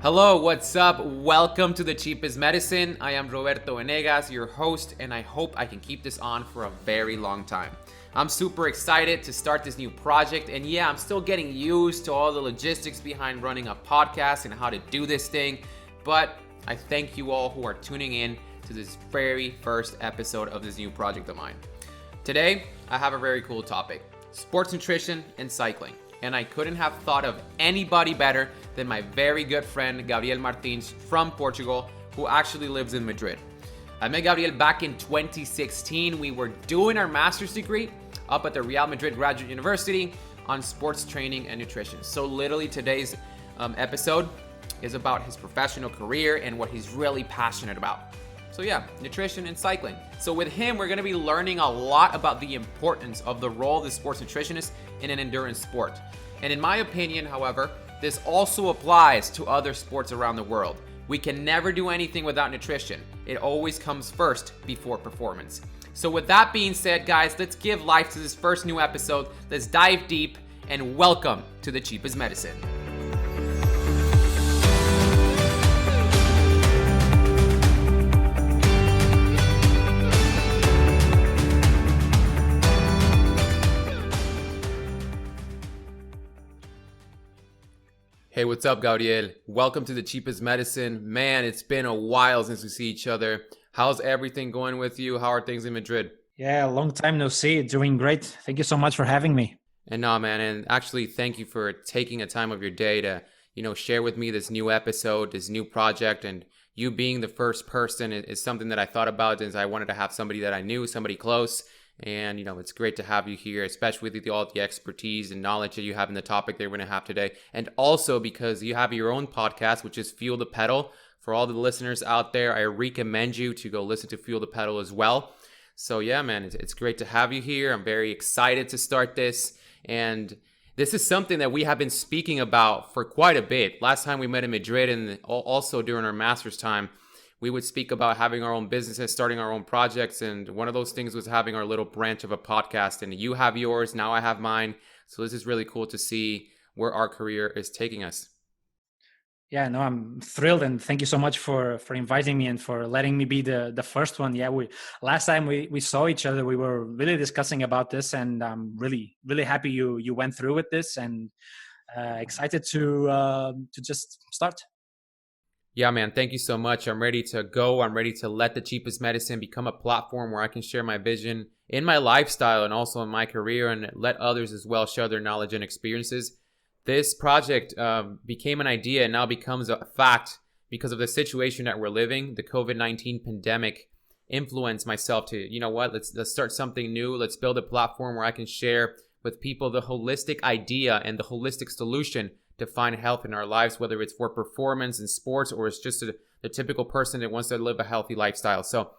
Hello, what's up? Welcome to The Cheapest Medicine. I am Roberto Venegas, your host, and I hope I can keep this on for a very long time. I'm super excited to start this new project, and yeah, I'm still getting used to all the logistics behind running a podcast and how to do this thing, but I thank you all who are tuning in to this very first episode of this new project of mine. Today, I have a very cool topic: sports nutrition and cycling. And I couldn't have thought of anybody better than my very good friend Gabriel Martins from Portugal, who actually lives in Madrid. I met Gabriel back in 2016. We were doing our master's degree up at the Real Madrid Graduate University on sports training and nutrition. So literally today's episode is about his professional career and what he's really passionate about. So yeah, nutrition and cycling. So with him, we're gonna be learning a lot about the importance of the role of the sports nutritionist in an endurance sport. And in my opinion, however, this also applies to other sports around the world. We can never do anything without nutrition. It always comes first before performance. So with that being said, guys, let's give life to this first new episode. Let's dive deep and welcome to The Cheapest Medicine. Hey, what's up, Gabriel? Welcome to The Cheapest Medicine. Man, it's been a while since we see each other. How's everything going with you? How are things in Madrid? Yeah, long time no see. Doing great. Thank you so much for having me. And actually thank you for taking a time of your day to, share with me this new episode, this new project, and you being the first person is something that I thought about since I wanted to have somebody that I knew, somebody close. And, it's great to have you here, especially with all the expertise and knowledge that you have in the topic that we're going to have today. And also because you have your own podcast, which is Fuel the Pedal. For all the listeners out there, I recommend you to go listen to Fuel the Pedal as well. So yeah, man, it's great to have you here. I'm very excited to start this. And this is something that we have been speaking about for quite a bit. Last time we met in Madrid and also during our master's time, we would speak about having our own businesses, starting our own projects. And one of those things was having our little branch of a podcast. And you have yours, now I have mine. So this is really cool to see where our career is taking us. Yeah, no, I'm thrilled. And thank you so much for inviting me and for letting me be the first one. Yeah, last time we saw each other, we were really discussing about this. And I'm really, really happy you went through with this and excited to just start. Yeah, man, thank you so much. I'm ready to go. I'm ready to let The Cheapest Medicine become a platform where I can share my vision in my lifestyle and also in my career and let others as well share their knowledge and experiences. This project became an idea and now becomes a fact because of the situation that we're living. The COVID-19 pandemic influenced myself to, let's start something new. Let's build a platform where I can share with people the holistic idea and the holistic solution to find health in our lives, whether it's for performance in sports or it's just the typical person that wants to live a healthy lifestyle. So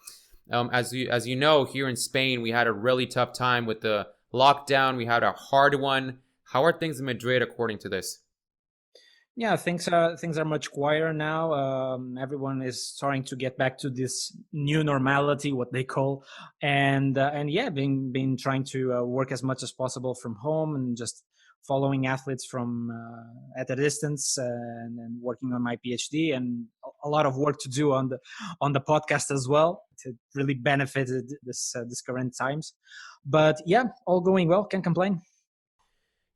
as you know, here in Spain, we had a really tough time with the lockdown. We had a hard one. How are things in Madrid according to this? Yeah, things are much quieter now. Everyone is starting to get back to this new normality, what they call, and yeah, been trying to work as much as possible from home and just following athletes from at a distance and working on my PhD and a lot of work to do on the podcast as well. It really benefited this current times, but yeah, all going well. Can't complain.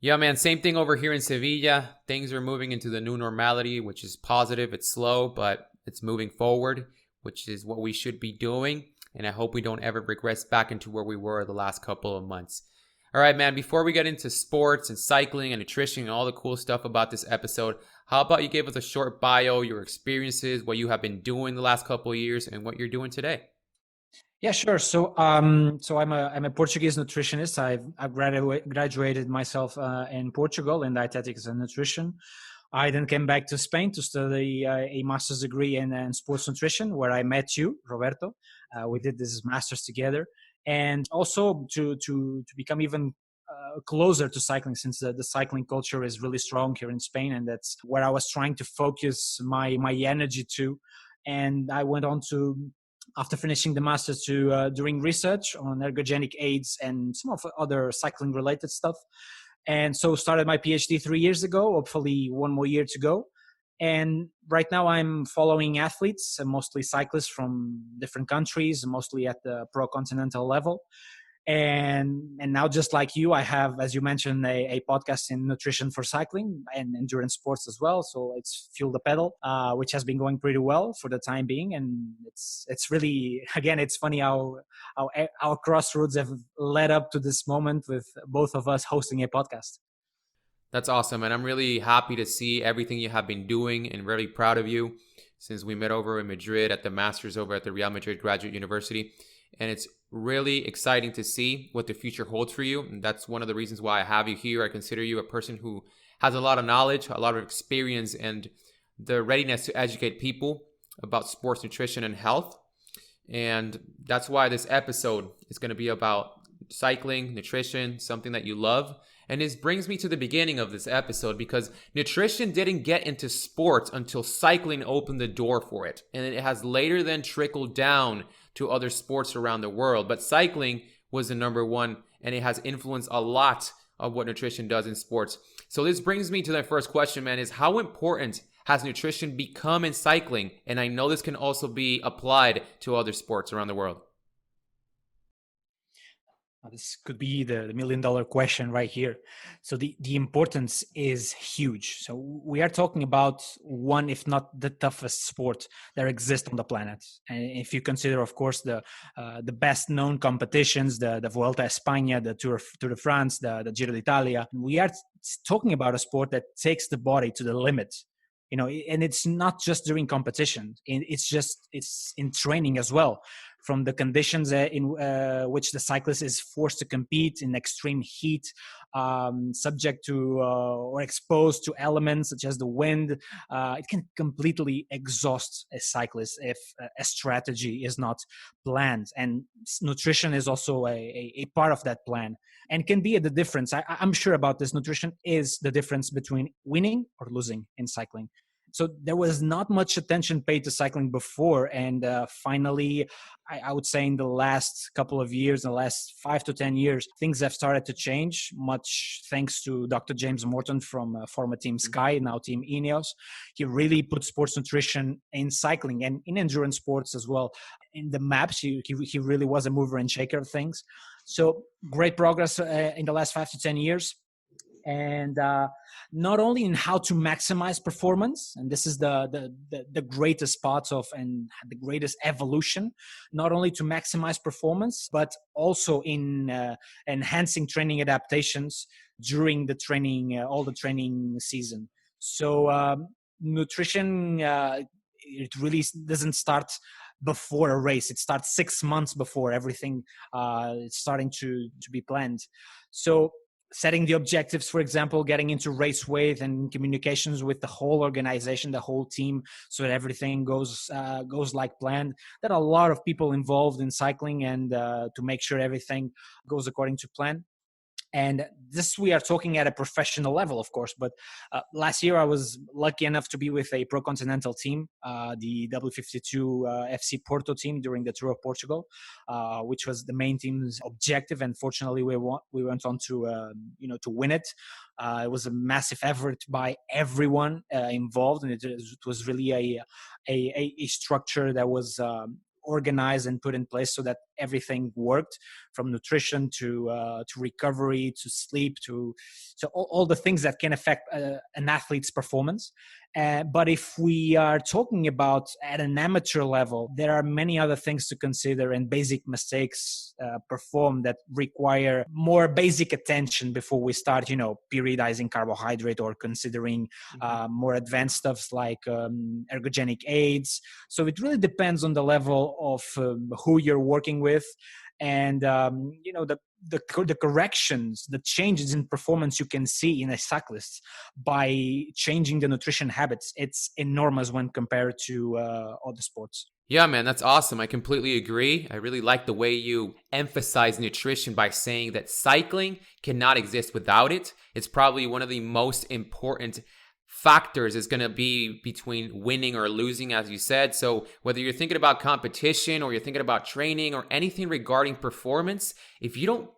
Yeah, man, same thing over here in Sevilla. Things are moving into the new normality, which is positive. It's slow, but it's moving forward, which is what we should be doing. And I hope we don't ever regress back into where we were the last couple of months. All right, man, before we get into sports and cycling and nutrition and all the cool stuff about this episode, how about you give us a short bio, your experiences, what you have been doing the last couple of years, and what you're doing today? Yeah, sure. So I'm a Portuguese nutritionist. I've graduated myself in Portugal in dietetics and nutrition. I then came back to Spain to study a master's degree in sports nutrition, where I met you, Roberto. We did this master's together, and also to become even closer to cycling, since the cycling culture is really strong here in Spain, and that's where I was trying to focus my energy to. And I went on to, after finishing the master's, to doing research on ergogenic aids and some of other cycling related stuff. And so started my PhD 3 years ago, hopefully one more year to go. And right now I'm following athletes, mostly cyclists from different countries, mostly at the pro continental level. And now, just like you, I have, as you mentioned, a podcast in nutrition for cycling and endurance sports as well. So it's Fuel the Pedal, which has been going pretty well for the time being. And it's really, again, it's funny how our crossroads have led up to this moment with both of us hosting a podcast. That's awesome. And I'm really happy to see everything you have been doing and really proud of you since we met over in Madrid at the Masters over at the Real Madrid Graduate University. And it's really exciting to see what the future holds for you. And that's one of the reasons why I have you here. I consider you a person who has a lot of knowledge, a lot of experience, and the readiness to educate people about sports nutrition and health. And that's why this episode is going to be about cycling, nutrition, something that you love. And this brings me to the beginning of this episode because nutrition didn't get into sports until cycling opened the door for it. And it has later then trickled down to other sports around the world. But cycling was the number one, and it has influenced a lot of what nutrition does in sports. So this brings me to the first question, man, is how important has nutrition become in cycling? And I know this can also be applied to other sports around the world. This could be the million-dollar question right here. So the importance is huge. So we are talking about one, if not the toughest sport that exists on the planet. And if you consider, of course, the best known competitions, the Vuelta a España, the Tour de France, the Giro d'Italia, we are talking about a sport that takes the body to the limit. And it's not just during competition. It's in training as well. From the conditions in which the cyclist is forced to compete in extreme heat, subject to or exposed to elements such as the wind, it can completely exhaust a cyclist if a strategy is not planned. And nutrition is also a part of that plan and can be the difference. I'm sure about this. Nutrition is the difference between winning or losing in cycling. So there was not much attention paid to cycling before. And finally, I would say in the last couple of years, in the last 5 to 10 years, things have started to change, much thanks to Dr. James Morton from former Team Sky, now Team Ineos. He really put sports nutrition in cycling and in endurance sports as well. In the maps, he really was a mover and shaker of things. So great progress in the last 5 to 10 years. And not only in how to maximize performance, and this is the greatest part of and the greatest evolution, not only to maximize performance, but also in enhancing training adaptations during the training, all the training season. So nutrition, it really doesn't start before a race. It starts 6 months before everything is starting to be planned. So setting the objectives, for example, getting into race weight and communications with the whole organization, the whole team, so that everything goes like planned. There are a lot of people involved in cycling, and to make sure everything goes according to plan. And this, we are talking at a professional level, of course. But last year, I was lucky enough to be with a pro continental team, the W52 FC Porto team during the Tour of Portugal, which was the main team's objective. And fortunately, we went on to win it. It was a massive effort by everyone involved, and it was really a structure that was organized and put in place so that everything worked, from nutrition to recovery to sleep to all the things that can affect an athlete's performance. But if we are talking about at an amateur level, there are many other things to consider and basic mistakes performed that require more basic attention before we start, periodizing carbohydrate or considering more advanced stuffs like ergogenic aids. So it really depends on the level of who you're working with. And the corrections, the changes in performance you can see in a cyclist by changing the nutrition habits, it's enormous when compared to other sports. Yeah, man, that's awesome. I completely agree. I really like the way you emphasize nutrition by saying that cycling cannot exist without it. It's probably one of the most important factors is going to be between winning or losing, as you said. So whether you're thinking about competition or you're thinking about training or anything regarding performance, if you don't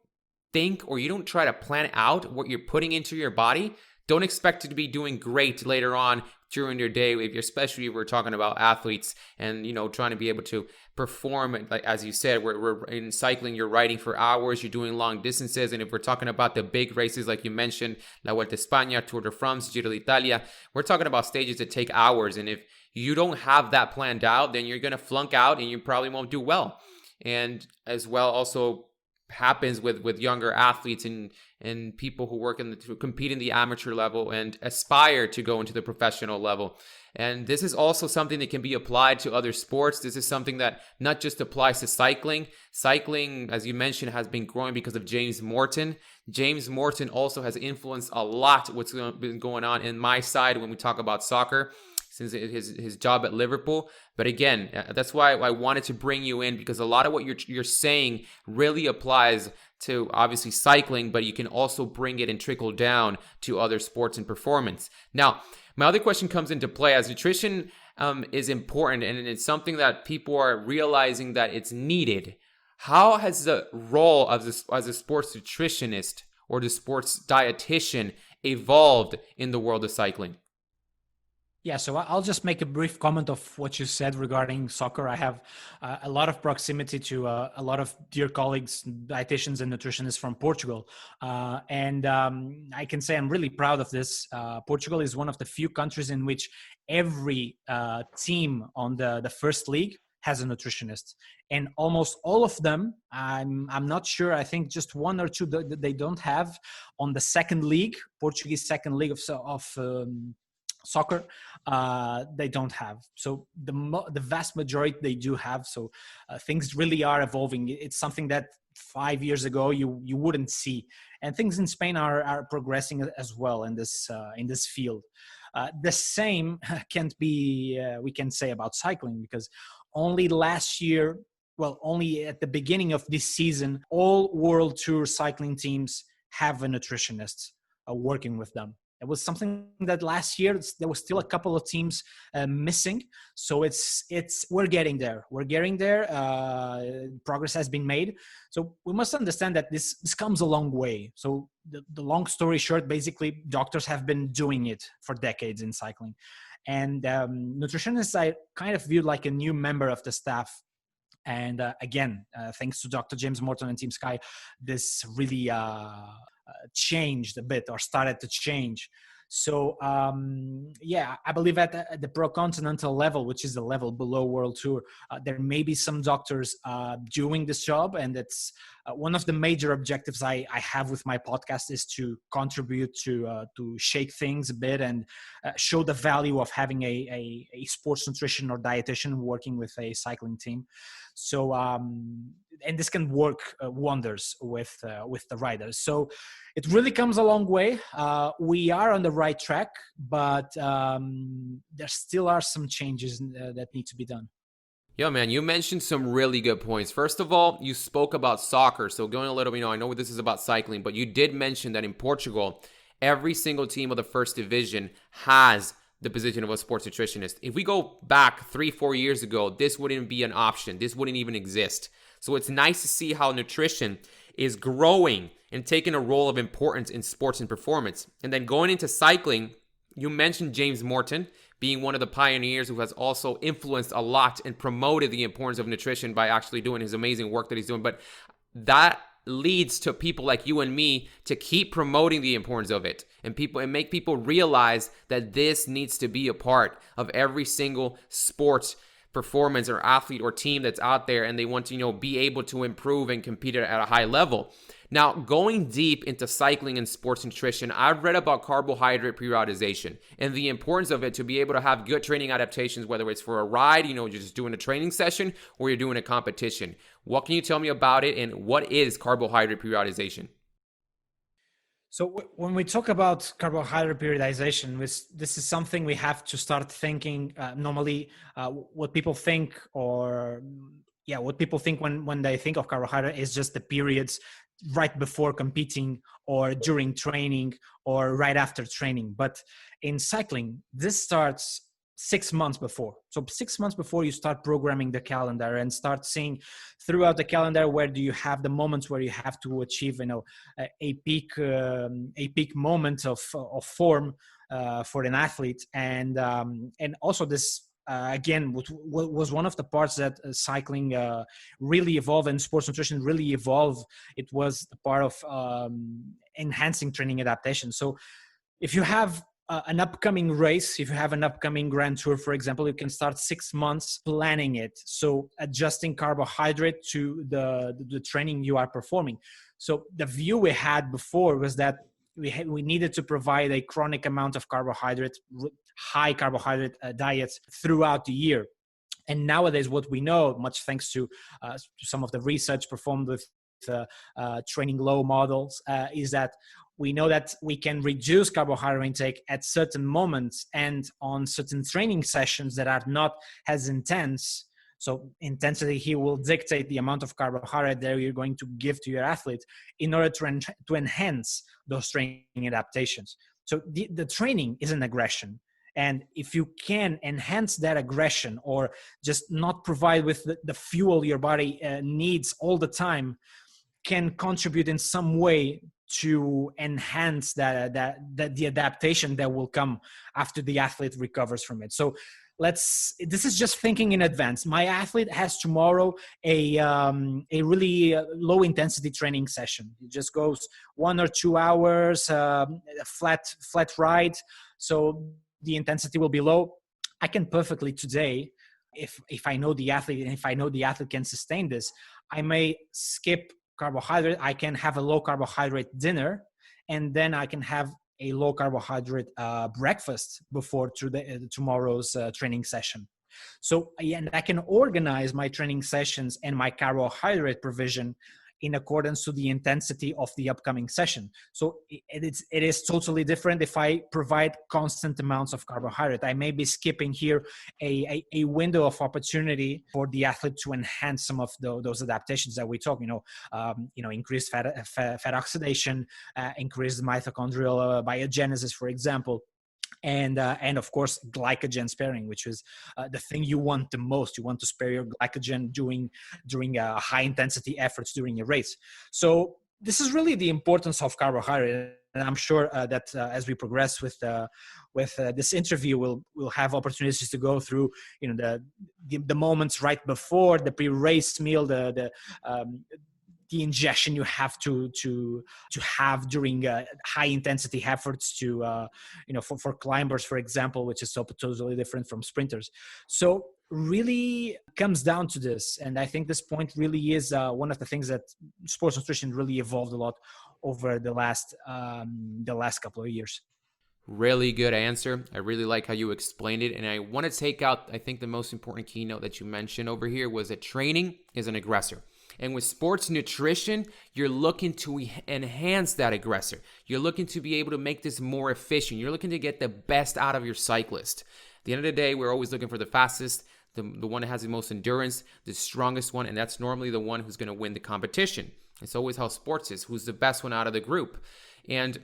think or you don't try to plan out what you're putting into your body, don't expect it to be doing great later on during your day, if you're, especially if we're talking about athletes and, trying to be able to perform, like as you said, we're in cycling, you're riding for hours, you're doing long distances. And if we're talking about the big races, like you mentioned, La Vuelta a España, Tour de France, Giro d'Italia, we're talking about stages that take hours. And if you don't have that planned out, then you're going to flunk out and you probably won't do well. And as well, also happens with younger athletes and people who work to compete in the amateur level and aspire to go into the professional level. And this is also something that can be applied to other sports. This is something that not just applies to cycling. Cycling, as you mentioned, has been growing because of James Morton. James Morton also has influenced a lot what's been going on in my side when we talk about soccer, since his job at Liverpool. But again, that's why I wanted to bring you in, because a lot of what you're saying really applies to obviously cycling, but you can also bring it and trickle down to other sports and performance. Now, my other question comes into play as nutrition is important, and it's something that people are realizing that it's needed. How has the role of as a sports nutritionist or the sports dietitian evolved in the world of cycling? Yeah, so I'll just make a brief comment of what you said regarding soccer. I have a lot of proximity to a lot of dear colleagues, dietitians and nutritionists from Portugal. And I can say I'm really proud of this. Portugal is one of the few countries in which every team on the first league has a nutritionist. And almost all of them, I'm not sure, I think just one or two that they don't have on the second league, Portuguese second league of soccer, they don't have. So the vast majority they do have. So things really are evolving. It's something that 5 years ago you wouldn't see, and things in Spain are progressing as well in this field. The same can't be we can say about cycling, because only last year, well, only at the beginning of this season, all World Tour cycling teams have a nutritionist working with them. It was something that last year there was still a couple of teams missing. So we're getting there. We're getting there. Progress has been made. So we must understand that this comes a long way. So the long story short, basically, doctors have been doing it for decades in cycling, and nutritionists I kind of viewed like a new member of the staff. And again, thanks to Dr. James Morton and Team Sky, this really changed a bit, or started to change. So yeah, I believe at the pro continental level, which is the level below World Tour, there may be some doctors doing this job, and it's one of the major objectives I have with my podcast is to contribute to shake things a bit and show the value of having a sports nutrition or dietitian working with a cycling team. So and this can work wonders with the riders. So it really comes a long way. We are on the right track, but there still are some changes that need to be done. Yo, man, you mentioned some really good points. First of all, you spoke about soccer. So going a little bit, I know this is about cycling, but you did mention that in Portugal, every single team of the first division has the position of a sports nutritionist. If we go back 3-4 years ago, this wouldn't be an option. This wouldn't even exist. So it's nice to see how nutrition is growing and taking a role of importance in sports and performance. And then going into cycling, you mentioned James Morton being one of the pioneers who has also influenced a lot and promoted the importance of nutrition by actually doing his amazing work that he's doing. But that leads to people like you and me to keep promoting the importance of it, and make people realize that this needs to be a part of every single sports performance or athlete or team that's out there, and they want to be able to improve and compete at a high level. Now, going deep into cycling and sports nutrition, I've read about carbohydrate periodization and the importance of it to be able to have good training adaptations, whether it's for a ride, you're just doing a training session, or you're doing a competition. What can you tell me about it, and what is carbohydrate periodization? So when we talk about carbohydrate periodization, this is something we have to start thinking. Normally, what people think, when they think of carbohydrate is just the periods right before competing, or during training, or right after training. But in cycling, this starts 6 months before. So 6 months before you start programming the calendar and start seeing throughout the calendar where do you have the moments where you have to achieve a peak moment of form. for an athlete. And also this again was one of the parts that cycling really evolved and sports nutrition really evolved. It was the part of enhancing training adaptation. So if you have an upcoming race, if you have an upcoming Grand Tour, for example, you can start 6 months planning it. So adjusting carbohydrate to the training you are performing. So the view we had before was that we needed to provide a chronic amount of carbohydrate, high carbohydrate diets throughout the year. And nowadays, what we know, much thanks to some of the research performed with training low models, is that we know that we can reduce carbohydrate intake at certain moments and on certain training sessions that are not as intense. So intensity here will dictate the amount of carbohydrate that you're going to give to your athlete in order to enhance those training adaptations. So the training is an aggression. And if you can enhance that aggression or just not provide with the fuel your body needs all the time, can contribute in some way to enhance the adaptation that will come after the athlete recovers from it. So this is just thinking in advance. My athlete has tomorrow a really low intensity training session. It just goes 1 or 2 hours, flat ride. So the intensity will be low. I can perfectly today, if I know the athlete and if I know the athlete can sustain this, I may skip carbohydrate. I can have a low carbohydrate dinner, and then I can have a low carbohydrate breakfast before tomorrow's training session. So and I can organize my training sessions and my carbohydrate provision in accordance to the intensity of the upcoming session. So it is totally different if I provide constant amounts of carbohydrate. I may be skipping here a window of opportunity for the athlete to enhance some of those adaptations that we talk. Increased fat oxidation, increased mitochondrial biogenesis, for example. And of course, glycogen sparing, which is the thing you want the most. You want to spare your glycogen during high intensity efforts during a race. So this is really the importance of carbohydrate. And I'm sure that as we progress with this interview, we'll have opportunities to go through, the moments right before the pre-race meal, the ingestion you have to have during high intensity efforts for climbers, for example, which is so totally different from sprinters. So really comes down to this. And I think this point really is one of the things that sports nutrition really evolved a lot over the last couple of years. Really good answer. I really like how you explained it. And I want to take out, I think the most important keynote that you mentioned over here was that training is an aggressor. And with sports nutrition, you're looking to enhance that aggressor. You're looking to be able to make this more efficient. You're looking to get the best out of your cyclist. At the end of the day, we're always looking for the fastest, the one that has the most endurance, the strongest one, and that's normally the one who's going to win the competition. It's always how sports is, who's the best one out of the group. And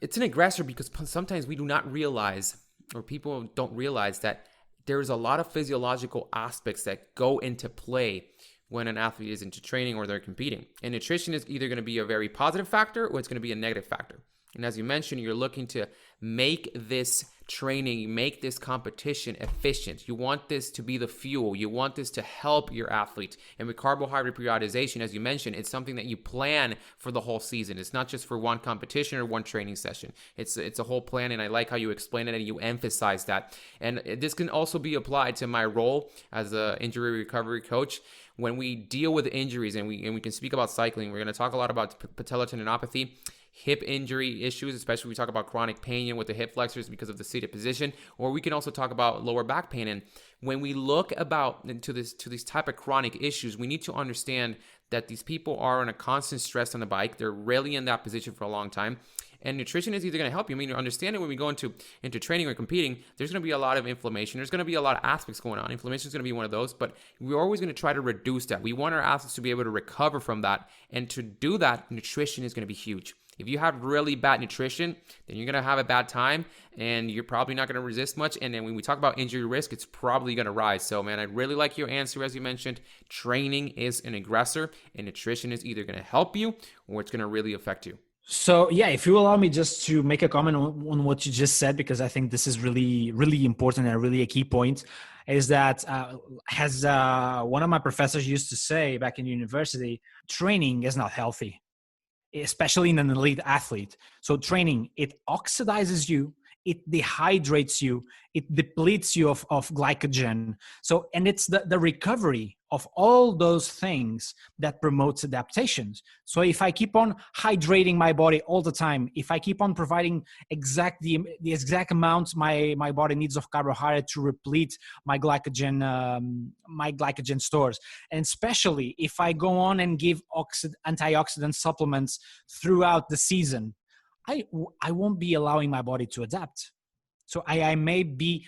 it's an aggressor because sometimes we do not realize, or people don't realize, that there's a lot of physiological aspects that go into play when an athlete is into training or they're competing. And nutrition is either going to be a very positive factor or it's going to be a negative factor. And as you mentioned, you're looking to make this training, make this competition efficient. You want this to be the fuel. You want this to help your athlete. And with carbohydrate periodization, as you mentioned, it's something that you plan for the whole season. It's not just for one competition or one training session. It's a whole plan, and I like how you explain it and you emphasize that. And this can also be applied to my role as an injury recovery coach. When we deal with injuries, and we can speak about cycling, we're going to talk a lot about patellar tendinopathy, hip injury issues, especially when we talk about chronic pain with the hip flexors because of the seated position, or we can also talk about lower back pain. And when we look to these type of chronic issues, we need to understand that these people are in a constant stress on the bike. They're rarely in that position for a long time. And nutrition is either going to help you. I mean, you understand it when we go into training or competing, there's going to be a lot of inflammation. There's going to be a lot of aspects going on. Inflammation is going to be one of those, but we're always going to try to reduce that. We want our athletes to be able to recover from that. And to do that, nutrition is going to be huge. If you have really bad nutrition, then you're going to have a bad time and you're probably not going to resist much. And then when we talk about injury risk, it's probably going to rise. So, man, I really like your answer. As you mentioned, training is an aggressor and nutrition is either going to help you or it's going to really affect you. So yeah, if you allow me just to make a comment on what you just said, because I think this is really, really important and really a key point, is that as one of my professors used to say back in university, training is not healthy, especially in an elite athlete. So training, it oxidizes you, it dehydrates you, it depletes you of glycogen. So, and it's the recovery of all those things that promotes adaptations. So if I keep on hydrating my body all the time, if I keep on providing the exact amount my body needs of carbohydrate to replete my glycogen stores, and especially if I go on and give antioxidant supplements throughout the season, I I won't be allowing my body to adapt. So I may be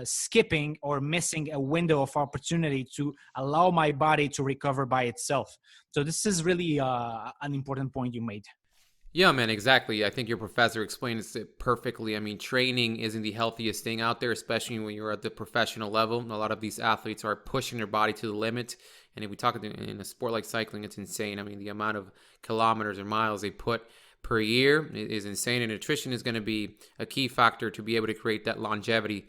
skipping or missing a window of opportunity to allow my body to recover by itself. So this is really an important point you made. Yeah, man, exactly. I think your professor explains it perfectly. I mean, training isn't the healthiest thing out there, especially when you're at the professional level. A lot of these athletes are pushing their body to the limit. And if we talk in a sport like cycling, it's insane. I mean, the amount of kilometers or miles they put per year is insane. And nutrition is going to be a key factor to be able to create that longevity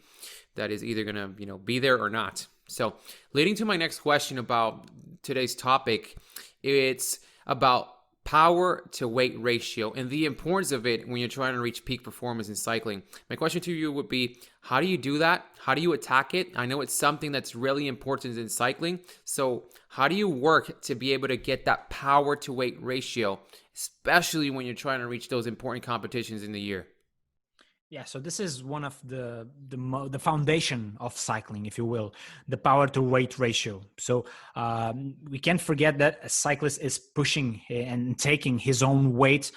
that is either going to, be there or not. So, leading to my next question about today's topic, it's about power to weight ratio and the importance of it when you're trying to reach peak performance in cycling. My question to you would be, how do you do that? How do you attack it? I know it's something that's really important in cycling. So how do you work to be able to get that power to weight ratio, especially when you're trying to reach those important competitions in the year? Yeah, so this is one of the foundation of cycling, if you will, the power to weight ratio. So we can't forget that a cyclist is pushing and taking his own weight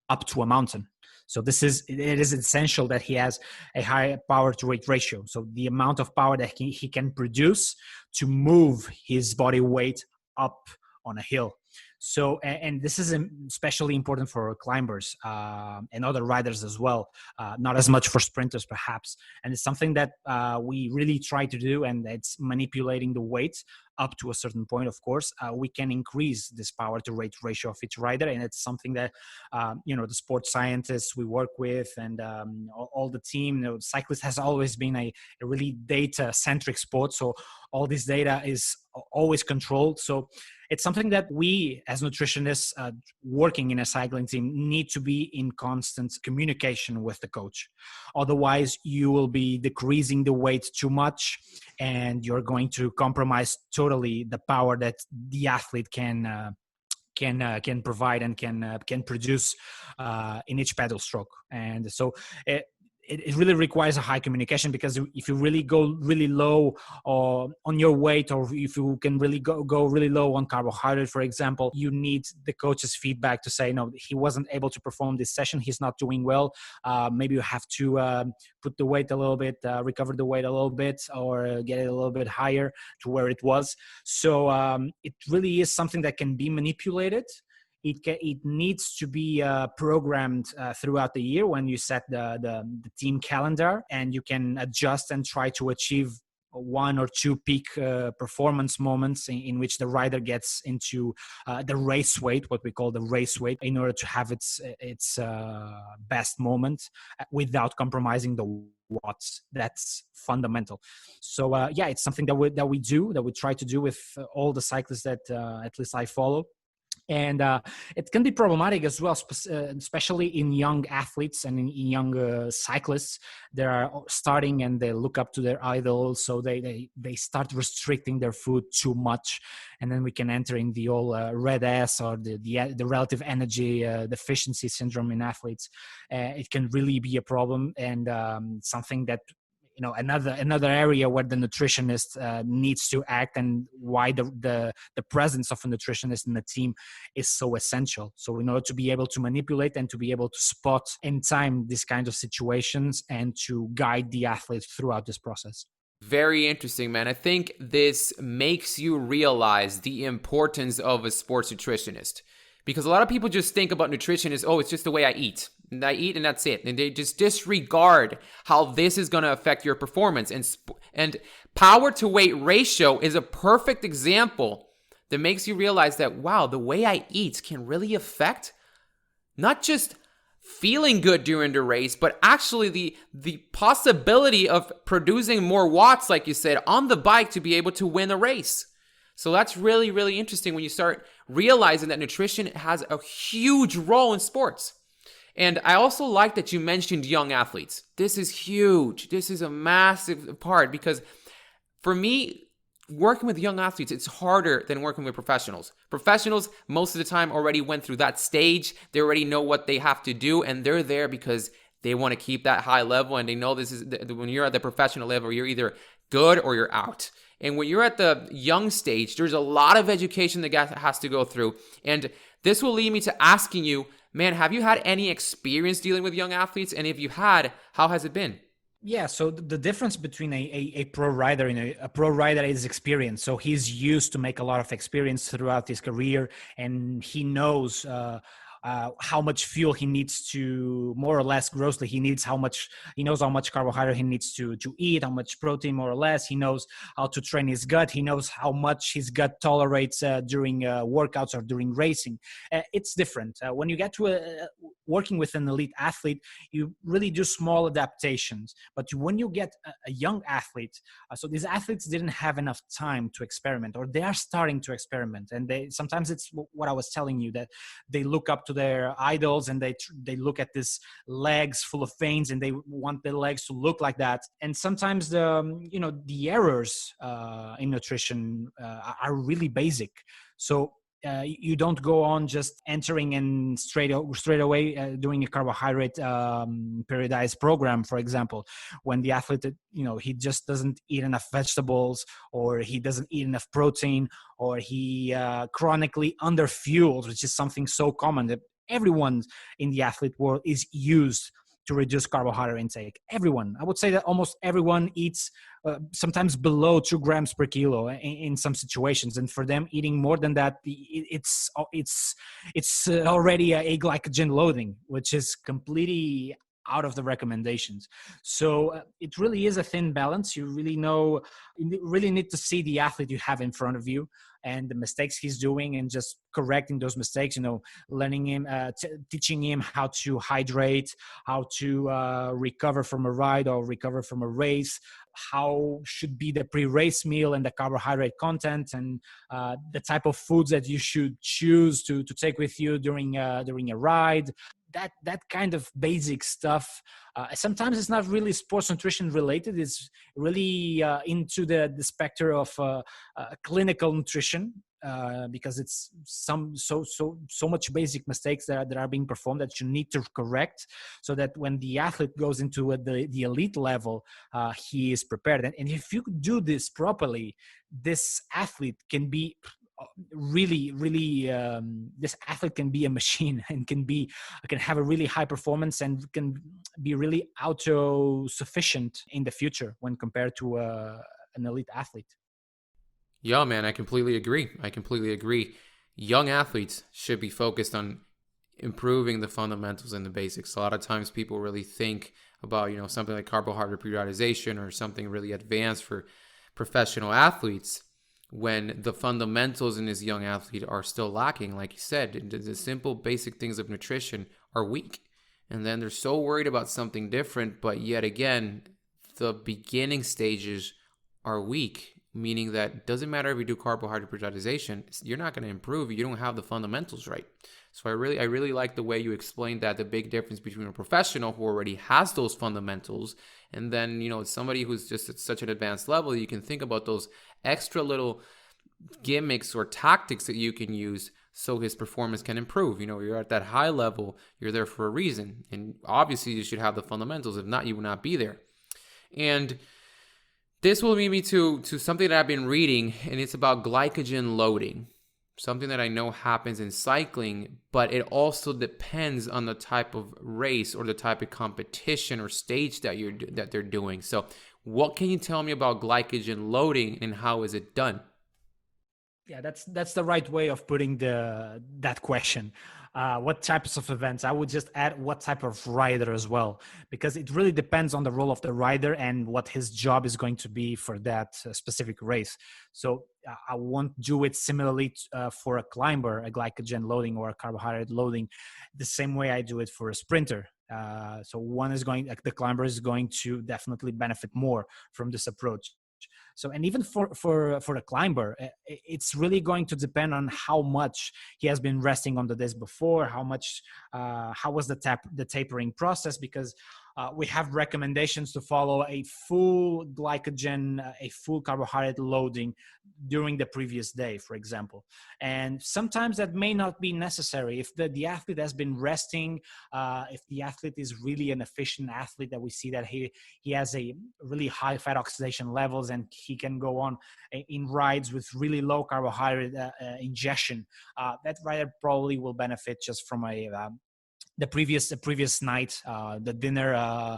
up to a mountain. So it is essential that he has a high power to weight ratio. So the amount of power that he can produce to move his body weight up on a hill. So, and this is especially important for climbers and other riders as well, not as much for sprinters perhaps. And it's something that we really try to do, and it's manipulating the weight up to a certain point. Of course, we can increase this power to weight ratio of each rider, and it's something that the sports scientists we work with and all the team. Cyclist has always been a really data centric sport, so all this data is always controlled. So it's something that we as nutritionists working in a cycling team need to be in constant communication with the coach. Otherwise, you will be decreasing the weight too much, and you're going to compromise totally the power that the athlete can provide and can produce in each pedal stroke. And so it really requires a high communication, because if you really go really low on your weight, or if you can really go really low on carbohydrate, for example, you need the coach's feedback to say, no, he wasn't able to perform this session, he's not doing well. Maybe you have to put the weight a little bit, recover the weight a little bit, or get it a little bit higher to where it was. So it really is something that can be manipulated. It needs to be programmed throughout the year when you set the team calendar, and you can adjust and try to achieve one or two peak performance moments in which the rider gets into the race weight, what we call the race weight, in order to have its best moment without compromising the watts. That's fundamental. So yeah, it's something that we try to do with all the cyclists that at least I follow. And it can be problematic as well, especially in young athletes and in young cyclists. They are starting and they look up to their idols, so they start restricting their food too much, and then we can enter in the old red S, or the relative energy deficiency syndrome in athletes. It can really be a problem, and something that another area where the nutritionist needs to act, and why the presence of a nutritionist in the team is so essential. So in order to be able to manipulate and to be able to spot in time these kinds of situations, and to guide the athletes throughout this process. Very interesting, man. I think this makes you realize the importance of a sports nutritionist, because a lot of people just think about nutrition as, oh, it's just the way I eat. And I eat and that's it. And they just disregard how this is going to affect your performance. And power to weight ratio is a perfect example that makes you realize that, wow, the way I eat can really affect not just feeling good during the race, but actually the possibility of producing more watts, like you said, on the bike to be able to win a race. So that's really, really interesting when you start realizing that nutrition has a huge role in sports. And I also like that you mentioned young athletes. This is huge. This is a massive part because for me, working with young athletes, it's harder than working with professionals. Professionals, most of the time, already went through that stage. They already know what they have to do, and they're there because they want to keep that high level, and they know this is when you're at the professional level, you're either good or you're out. And when you're at the young stage, there's a lot of education that has to go through. And this will lead me to asking you, man, have you had any experience dealing with young athletes? And if you had, how has it been? Yeah, so the difference between a pro rider and a pro rider is experience. So he's used to make a lot of experience throughout his career, and he knows how much fuel he needs to, more or less grossly, he knows how much carbohydrate he needs to eat, how much protein, more or less. He knows how to train his gut. He knows how much his gut tolerates during workouts or during racing. It's different. When you get to working with an elite athlete, you really do small adaptations. But when you get a young athlete, so these athletes didn't have enough time to experiment, or they are starting to experiment. And sometimes it's what I was telling you, that they look up to their idols and they look at this legs full of veins and they want their legs to look like that. And sometimes the errors in nutrition are really basic. So you don't go on just entering and straight away doing a carbohydrate periodized program, for example, when the athlete, he just doesn't eat enough vegetables, or he doesn't eat enough protein, or he chronically underfuels, which is something so common that everyone in the athlete world is used to reduce carbohydrate intake. Everyone, I would say that almost everyone eats sometimes below 2 grams per kilo in some situations, and for them eating more than that, it's already a glycogen loading, which is completely out of the recommendations. So it really is a thin balance. You really need to see the athlete you have in front of you and the mistakes he's doing, and just correcting those mistakes, learning him, teaching him how to hydrate, how to recover from a ride or recover from a race, how should be the pre-race meal and the carbohydrate content, and the type of foods that you should choose to take with you during a ride. That kind of basic stuff. Sometimes it's not really sports nutrition related. It's really into the spectrum of clinical nutrition, because it's so much basic mistakes that are being performed that you need to correct, so that when the athlete goes into the elite level, he is prepared. And if you do this properly, this athlete can be this athlete can be a machine and can have a really high performance and can be really auto-sufficient in the future when compared to an elite athlete. Yeah, man, I completely agree. Young athletes should be focused on improving the fundamentals and the basics. A lot of times people really think about, something like carbohydrate periodization or something really advanced for professional athletes, when the fundamentals in this young athlete are still lacking. Like you said, the simple basic things of nutrition are weak. And then they're so worried about something different, but yet again, the beginning stages are weak, meaning that it doesn't matter if you do carbohydrate periodization, you're not going to improve if you don't have the fundamentals right. So I really like the way you explained that, the big difference between a professional who already has those fundamentals and then, somebody who's just at such an advanced level. You can think about those extra little gimmicks or tactics that you can use so his performance can improve. You're at that high level, you're there for a reason. And obviously you should have the fundamentals. If not, you will not be there. And this will lead me to something that I've been reading, and it's about glycogen loading. Something that I know happens in cycling, but it also depends on the type of race or the type of competition or stage that they're doing. So what can you tell me about glycogen loading and how is it done? Yeah, that's the right way of putting that question. what types of events. I would just add what type of rider as well, because it really depends on the role of the rider and what his job is going to be for that specific race. So I won't do it similarly for a climber, a glycogen loading or a carbohydrate loading, the same way I do it for a sprinter. So one is going, like the climber is going to definitely benefit more from this approach. So, and even for a climber, it's really going to depend on how much he has been resting on the days before, how was the tapering process, because we have recommendations to follow a full glycogen, a full carbohydrate loading during the previous day, for example. And sometimes that may not be necessary if the athlete has been resting, if the athlete is really an efficient athlete, that we see that he has a really high fat oxidation levels and he can go on in rides with really low carbohydrate ingestion. That rider probably will benefit just from the previous night, the dinner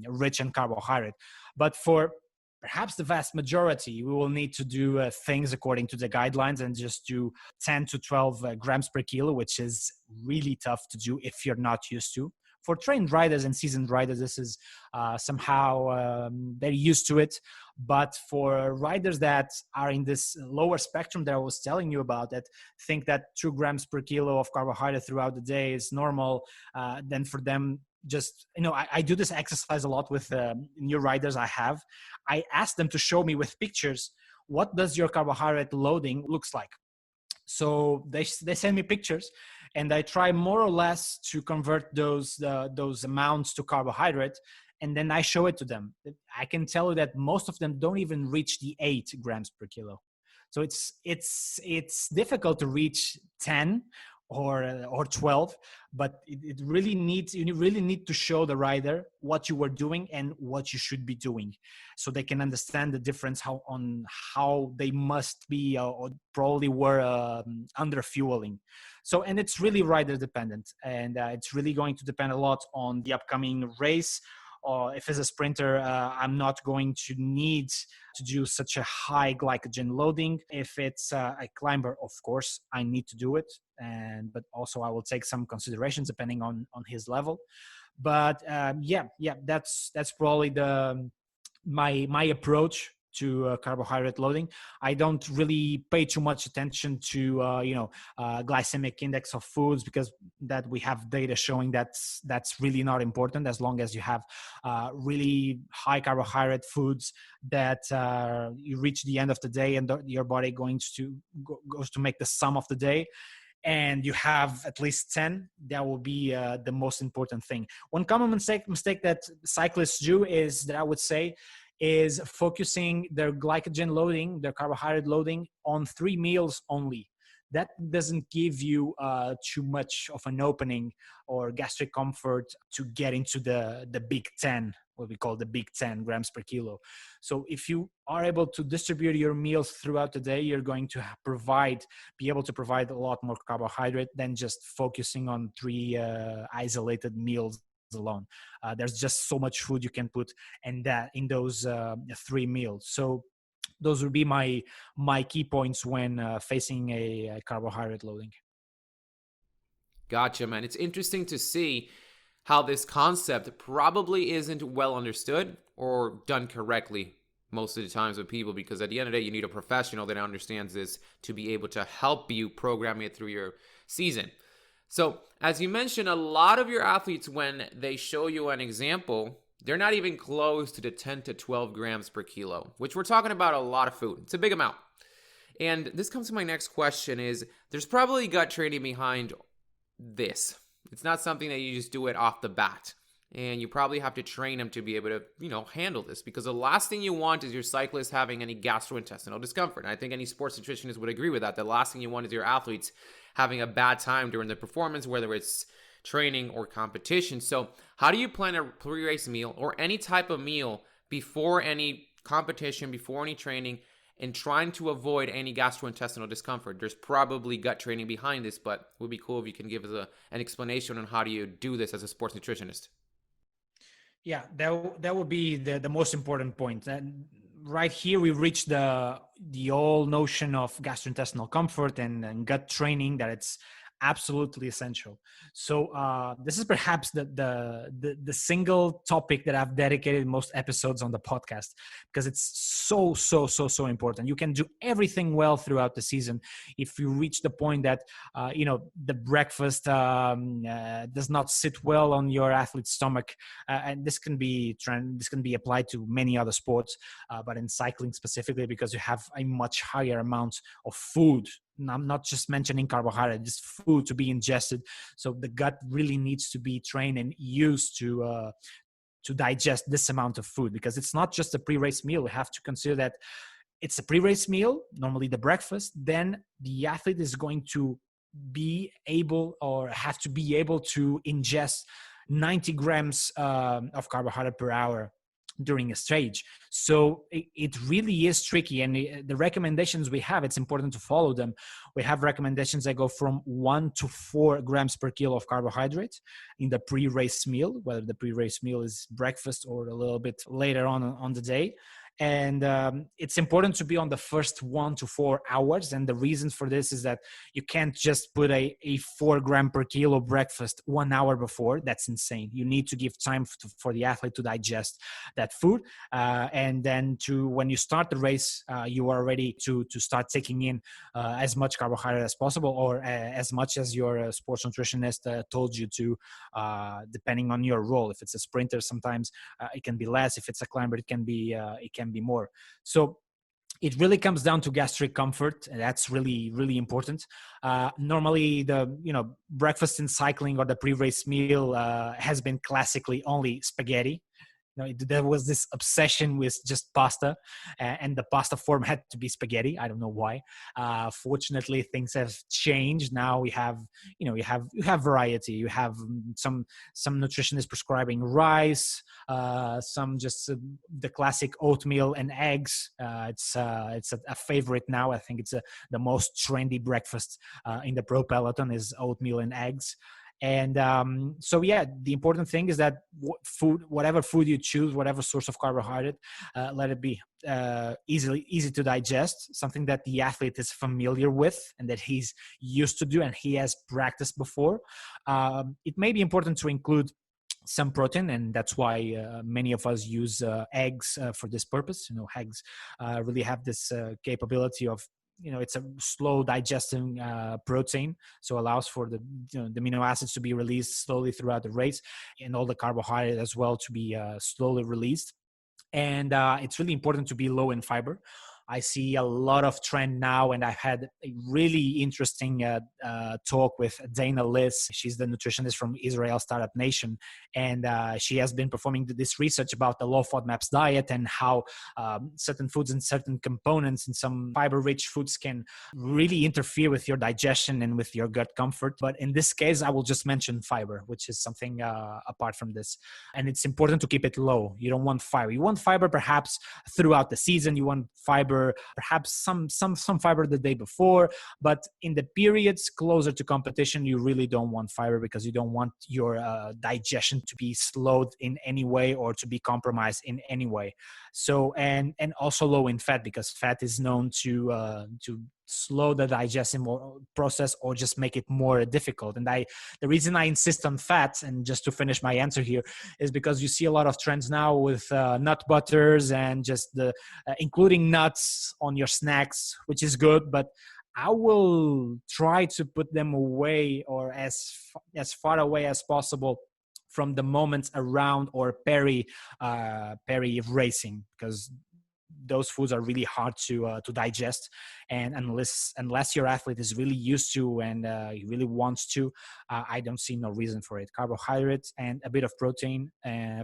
rich in carbohydrate. But for perhaps the vast majority, we will need to do things according to the guidelines and just do 10 to 12 grams per kilo, which is really tough to do if you're not used to. For trained riders and seasoned riders, this is somehow they're used to it. But for riders that are in this lower spectrum that I was telling you about, that think that 2 grams per kilo of carbohydrate throughout the day is normal, then for them, just, I do this exercise a lot with new riders I have. I ask them to show me with pictures, what does your carbohydrate loading looks like? So they send me pictures, and I try more or less to convert those amounts to carbohydrate, and then I show it to them. I can tell you that most of them don't even reach the 8 grams per kilo. So it's difficult to reach 10 or 12, but you really need to show the rider what you were doing and what you should be doing, so they can understand the difference on how they must be or probably were under fueling. So, and it's really rider dependent, and it's really going to depend a lot on the upcoming race. Or if as a sprinter, I'm not going to need to do such a high glycogen loading. If it's a climber, of course, I need to do it. But also I will take some considerations depending on his level. But that's probably my approach to carbohydrate loading. I don't really pay too much attention to glycemic index of foods, because that we have data showing that's really not important, as long as you have really high carbohydrate foods that you reach the end of the day and your body goes to make the sum of the day, and you have at least 10, that will be the most important thing. One common mistake that cyclists do is that I would say is focusing their glycogen loading, their carbohydrate loading on 3 meals only. That doesn't give you too much of an opening or gastric comfort to get into the big 10, what we call the big 10 grams per kilo. So if you are able to distribute your meals throughout the day, you're going to be able to provide a lot more carbohydrate than just focusing on 3 isolated meals alone. There's just so much food you can put in those 3 meals. So those would be my key points when facing a carbohydrate loading. Gotcha, man. It's interesting to see how this concept probably isn't well understood or done correctly most of the times with people, because at the end of the day, you need a professional that understands this to be able to help you program it through your season. So, as you mentioned, a lot of your athletes, when they show you an example, they're not even close to the 10 to 12 grams per kilo, which we're talking about a lot of food. It's a big amount. And this comes to my next question is, there's probably gut training behind this. It's not something that you just do it off the bat. And you probably have to train them to be able to, handle this, because the last thing you want is your cyclist having any gastrointestinal discomfort. And I think any sports nutritionist would agree with that. The last thing you want is your athletes having a bad time during the performance, whether it's training or competition. So how do you plan a pre-race meal or any type of meal before any competition, before any training, and trying to avoid any gastrointestinal discomfort? There's probably gut training behind this, but it would be cool if you can give us an explanation on how do you do this as a sports nutritionist. Yeah, that would be the most important point. And right here, we reach the old notion of gastrointestinal comfort and gut training, that it's absolutely essential. So this is perhaps the single topic that I've dedicated most episodes on the podcast, because it's so important. You can do everything well throughout the season if you reach the point that the breakfast does not sit well on your athlete's stomach, and this can be applied to many other sports, but in cycling specifically, because you have a much higher amount of food. I'm not just mentioning carbohydrate, just food to be ingested. So the gut really needs to be trained and used to digest this amount of food, because it's not just a pre-race meal. We have to consider that it's a pre-race meal, normally the breakfast. Then the athlete is going to be able, or have to be able, to ingest 90 grams of carbohydrate per hour during a stage. So it really is tricky. And the recommendations we have, it's important to follow them. We have recommendations that go from 1 to 4 grams per kilo of carbohydrate in the pre-race meal, whether the pre-race meal is breakfast or a little bit later on the day. And it's important to be on the first 1 to 4 hours. And the reason for this is that you can't just put a 4 gram per kilo breakfast 1 hour before. That's insane. You need to give time for the athlete to digest that food. And then when you start the race, you are ready to start taking in as much carbohydrate as possible, or as much as your sports nutritionist told you to, depending on your role. If it's a sprinter, sometimes it can be less. If it's a climber, it can be more. So it really comes down to gastric comfort, and that's really, really important. Normally, the breakfast in cycling, or the pre-race meal, has been classically only spaghetti. There was this obsession with just pasta, and the pasta form had to be spaghetti. I don't know why. Fortunately, things have changed. Now you have variety. You have some nutritionists prescribing rice, some just the classic oatmeal and eggs. It's a favorite now. I think it's the most trendy breakfast in the pro peloton is oatmeal and eggs. And so, yeah, the important thing is that whatever food you choose, whatever source of carbohydrate, let it be easy to digest, something that the athlete is familiar with and that he's used to do and he has practiced before. It may be important to include some protein, and that's why many of us use eggs for this purpose. Eggs really have this capability of, it's a slow digesting protein, so allows for the amino acids to be released slowly throughout the race, and all the carbohydrate as well to be slowly released. And it's really important to be low in fiber. I see a lot of trend now, and I've had a really interesting talk with Dana Liz. She's the nutritionist from Israel Startup Nation, and she has been performing this research about the low FODMAPs diet and how certain foods and certain components in some fiber-rich foods can really interfere with your digestion and with your gut comfort. But in this case, I will just mention fiber, which is something apart from this. And it's important to keep it low. You don't want fiber. You want fiber perhaps throughout the season. You want fiber, perhaps some fiber the day before, but in the periods closer to competition, you really don't want fiber, because you don't want your digestion to be slowed in any way or to be compromised in any way. So and also low in fat, because fat is known to slow the digestion process or just make it more difficult. And the reason I insist on fat, and just to finish my answer here, is because you see a lot of trends now with nut butters and just the including nuts on your snacks, which is good, but I will try to put them away, or as far away as possible from the moments around or peri racing, because those foods are really hard to digest, and unless your athlete is really used to and he really wants to, I don't see no reason for it. Carbohydrates and a bit of protein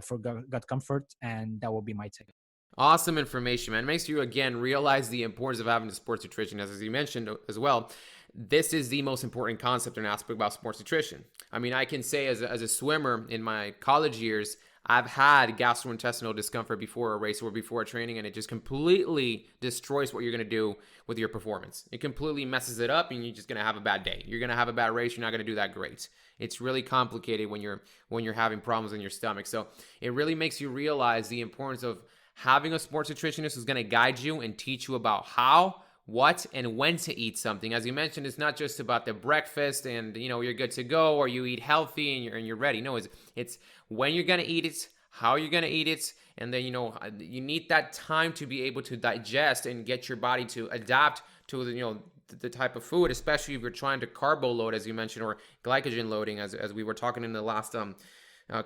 for gut comfort, and that will be my take. Awesome information, man. It makes you, again, realize the importance of having a sports nutrition. As you mentioned as well, this is the most important concept and aspect about sports nutrition. I mean, I can say as a swimmer in my college years, I've had gastrointestinal discomfort before a race or before a training, and it just completely destroys what you're going to do with your performance. It completely messes it up, and you're just going to have a bad day. You're going to have a bad race. You're not going to do that great. It's really complicated when you're having problems in your stomach. So it really makes you realize the importance of having a sports nutritionist who's going to guide you and teach you about how, what and when to eat something. As you mentioned, it's not just about the breakfast and you're good to go, or you eat healthy and you're ready. No, it's when you're gonna eat it, how you're gonna eat it, and then you need that time to be able to digest and get your body to adapt to the type of food, especially if you're trying to carbo load, as you mentioned, or glycogen loading, as we were talking in the last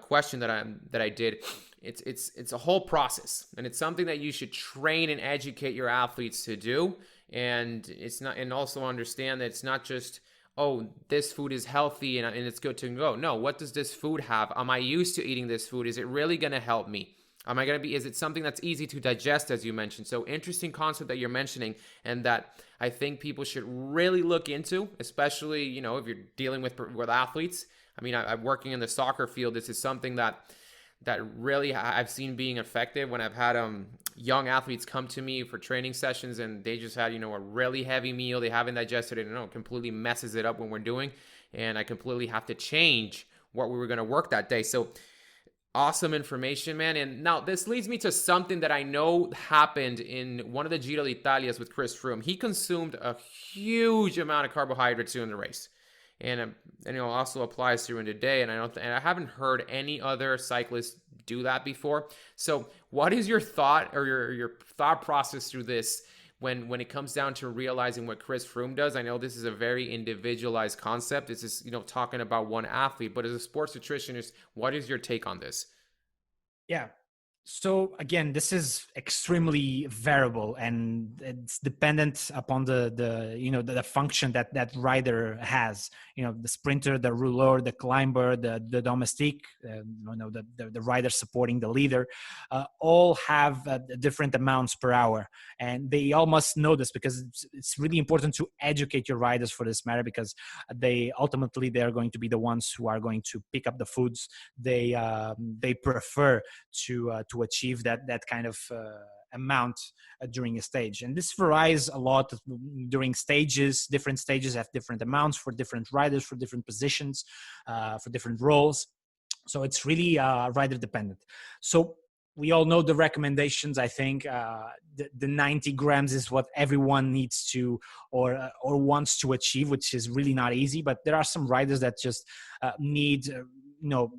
question that I did. It's a whole process, and it's something that you should train and educate your athletes to do. And it's not, and also understand that it's not just, oh, this food is healthy and it's good to go. No, what does this food have? Am I used to eating this food? Is it really going to help me? Is it something that's easy to digest, as you mentioned? So interesting concept that you're mentioning, and that I think people should really look into, especially, if you're dealing with athletes. I mean, I'm working in the soccer field. This is something that really I've seen being effective when I've had young athletes come to me for training sessions, and they just had a really heavy meal, they haven't digested it, and it completely messes it up when we're doing, and I completely have to change what we were going to work that day. So awesome information, man. And now this leads me to something that I know happened in one of the Giro d'Italias with Chris Froome. He consumed a huge amount of carbohydrates during the race, and also applies during the day. And I haven't heard any other cyclist do that before. So what is your thought, or your thought process through this when it comes down to realizing what Chris Froome does? I know this is a very individualized concept. This is talking about one athlete, but as a sports nutritionist, what is your take on this? Yeah. So again, this is extremely variable, and it's dependent upon the function that rider has. The sprinter, the rouleur, the climber, the domestique, the rider supporting the leader, all have different amounts per hour, and they all must know this, because it's really important to educate your riders for this matter, because they are going to be the ones who are going to pick up the foods they prefer to achieve that kind of amount during a stage. And this varies a lot during stages. Different stages have different amounts for different riders, for different positions, for different roles. So it's really rider dependent. So we all know the recommendations. I think the 90 grams is what everyone needs to or wants to achieve, which is really not easy. But there are some riders that just need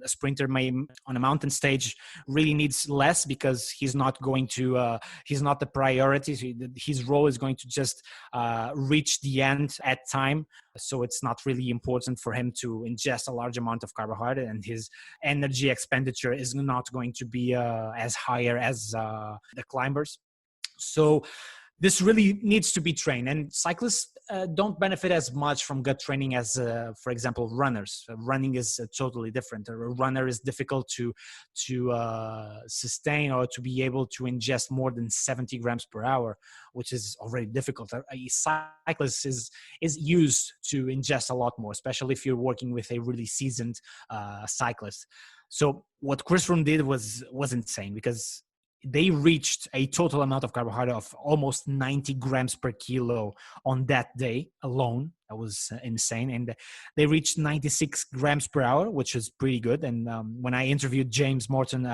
a sprinter may on a mountain stage really needs less, because he's not going to he's not the priority. His role is going to just reach the end at time, so it's not really important for him to ingest a large amount of carbohydrate, and his energy expenditure is not going to be as higher as the climbers. So this really needs to be trained, and cyclists don't benefit as much from gut training as, for example, runners. Running is totally different. A runner is difficult to sustain or to be able to ingest more than 70 grams per hour, which is already difficult. A cyclist is used to ingest a lot more, especially if you're working with a really seasoned cyclist. So what Chris Froome did was insane, because they reached a total amount of carbohydrate of almost 90 grams per kilo on that day alone. That was insane. And they reached 96 grams per hour, which is pretty good. And when I interviewed James Morton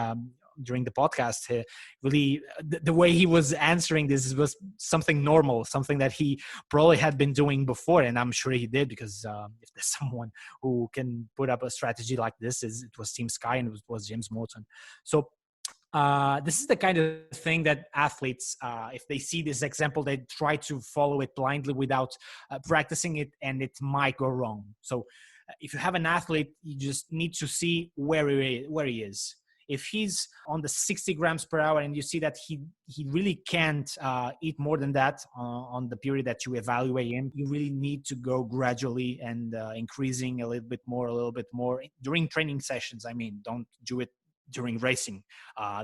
during the podcast, really the way he was answering this was something normal, something that he probably had been doing before. And I'm sure he did, because if there's someone who can put up a strategy like this, it was Team Sky, and it was James Morton. So this is the kind of thing that athletes, if they see this example, they try to follow it blindly without practicing it, and it might go wrong. So if you have an athlete, you just need to see where he is. If he's on the 60 grams per hour and you see that he really can't eat more than that on the period that you evaluate him, you really need to go gradually and increasing a little bit more during training sessions. I mean, don't do it during racing.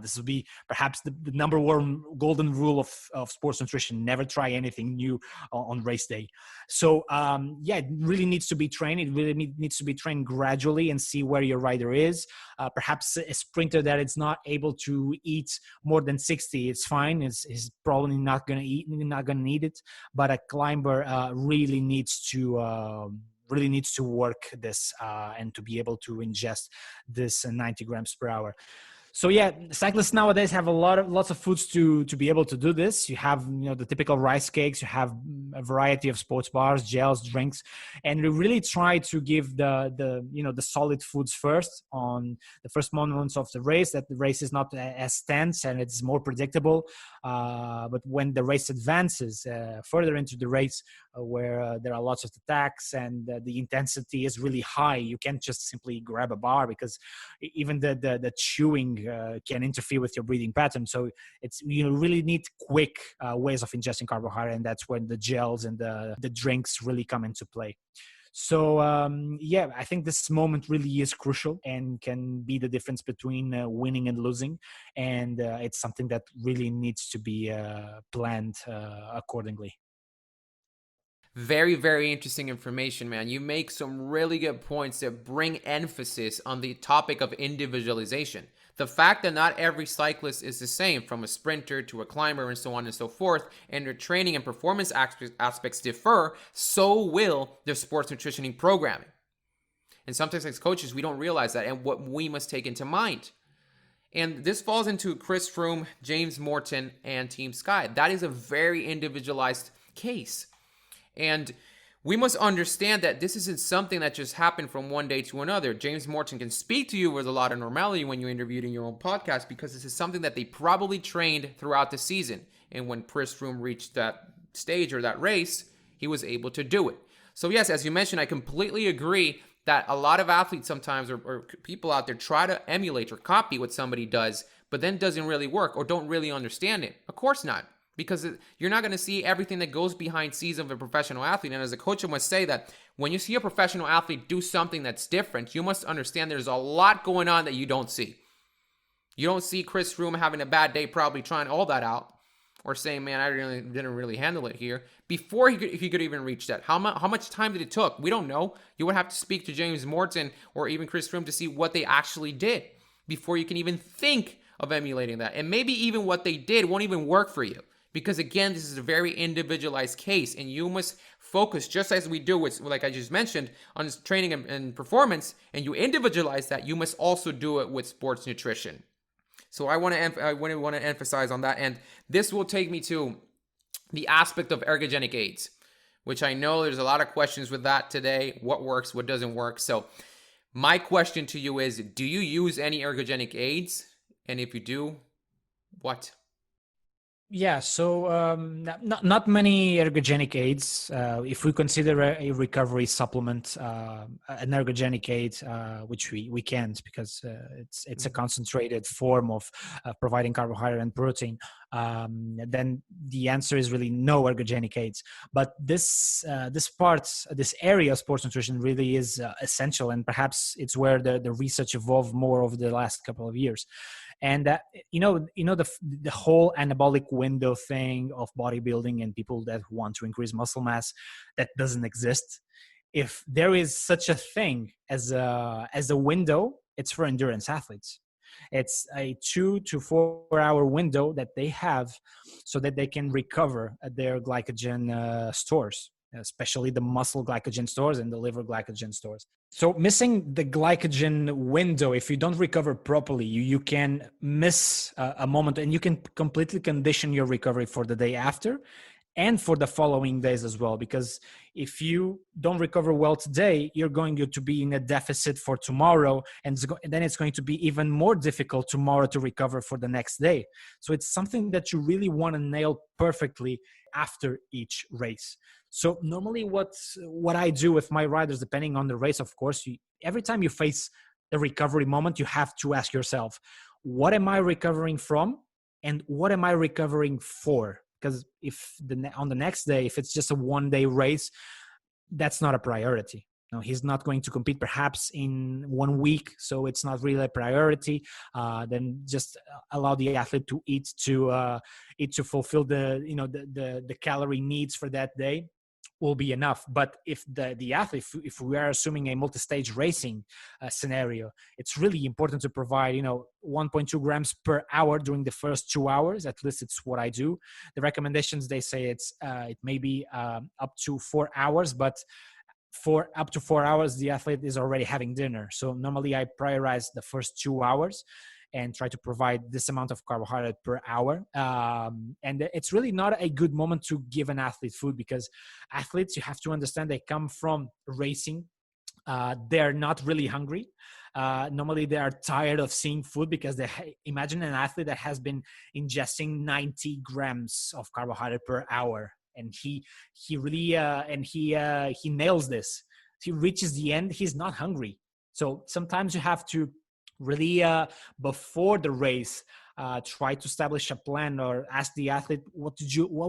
This will be perhaps the number one golden rule of sports nutrition: never try anything new on race day. So it really needs to be trained. It really needs to be trained gradually, and see where your rider is. Perhaps a sprinter that is not able to eat more than 60, it's fine. It's probably not going to need it. But a climber really needs to work this and to be able to ingest this 90 grams per hour. So yeah, cyclists nowadays have lots of foods to be able to do this. You have the typical rice cakes, you have a variety of sports bars, gels, drinks, and we really try to give the solid foods first on the first moments of the race. That the race is not as tense and it's more predictable. But when the race advances further into the race, where there are lots of attacks and the intensity is really high, you can't just simply grab a bar because even the chewing can interfere with your breathing pattern. So you really need quick ways of ingesting carbohydrate, and that's when the gels and the drinks really come into play. So yeah, I think this moment really is crucial and can be the difference between winning and losing, and it's something that really needs to be planned accordingly. Very, very interesting information, man. You make some really good points that bring emphasis on the topic of individualization. The fact that not every cyclist is the same, from a sprinter to a climber and so on and so forth, and their training and performance aspects differ, so will their sports nutritioning programming. And sometimes as coaches, we don't realize that and what we must take into mind. And this falls into Chris Froome, James Morton, and Team Sky. That is a very individualized case. And we must understand that this isn't something that just happened from one day to another. James Morton can speak to you with a lot of normality when you interviewed in your own podcast, because this is something that they probably trained throughout the season. And when Chris Froome reached that stage or that race, he was able to do it. So yes, as you mentioned, I completely agree that a lot of athletes sometimes or people out there try to emulate or copy what somebody does, but then doesn't really work or don't really understand it. Of course not. Because you're not going to see everything that goes behind scenes of a professional athlete. And as a coach, I must say that when you see a professional athlete do something that's different, you must understand there's a lot going on that you don't see. You don't see Chris Froome having a bad day, probably trying all that out, or saying, man, I didn't really handle it here, before he could even reach that. How much time did it took? We don't know. You would have to speak to James Morton or even Chris Froome to see what they actually did before you can even think of emulating that. And maybe even what they did won't even work for you. Because again, this is a very individualized case, and you must focus, just as we do with, like I just mentioned, on training and performance, and you individualize that, you must also do it with sports nutrition. So I want to emphasize on that, and this will take me to the aspect of ergogenic aids, which I know there's a lot of questions with that today. What works, what doesn't work. So my question to you is, do you use any ergogenic aids? And if you do, what? Yeah, so not many ergogenic aids. If we consider a recovery supplement, an ergogenic aid, which we can't, because it's a concentrated form of providing carbohydrate and protein, then the answer is really no ergogenic aids. But this area of sports nutrition really is essential, and perhaps it's where the research evolved more over the last couple of years. And the whole anabolic window thing of bodybuilding and people that want to increase muscle mass, that doesn't exist. If there is such a thing as a window, it's for endurance athletes. It's a 2 to 4 hour window that they have so that they can recover their glycogen stores, especially the muscle glycogen stores and the liver glycogen stores. So missing the glycogen window, if you don't recover properly, you can miss a moment, and you can completely condition your recovery for the day after and for the following days as well. Because if you don't recover well today, you're going to be in a deficit for tomorrow, and then it's going to be even more difficult tomorrow to recover for the next day. So it's something that you really want to nail perfectly after each race. So normally what I do with my riders, depending on the race, of course, every time you face the recovery moment, you have to ask yourself, what am I recovering from and what am I recovering for? Because if on the next day, if it's just a 1 day race, that's not a priority. No, he's not going to compete perhaps in 1 week, so it's not really a priority. Then just allow the athlete to eat to fulfill the calorie needs for that day will be enough. But if the athlete, if we are assuming a multi-stage racing scenario, it's really important to provide 1.2 grams per hour during the first 2 hours. At least it's what I do. The recommendations, they say it may be up to 4 hours, but for up to 4 hours the athlete is already having dinner. So normally I prioritize the first 2 hours, and try to provide this amount of carbohydrate per hour. And it's really not a good moment to give an athlete food, because athletes, you have to understand, they come from racing. They're not really hungry. Normally they are tired of seeing food, because imagine an athlete that has been ingesting 90 grams of carbohydrate per hour, and he really he nails this. He reaches the end, he's not hungry. So sometimes you have to really before the race try to establish a plan, or ask the athlete, what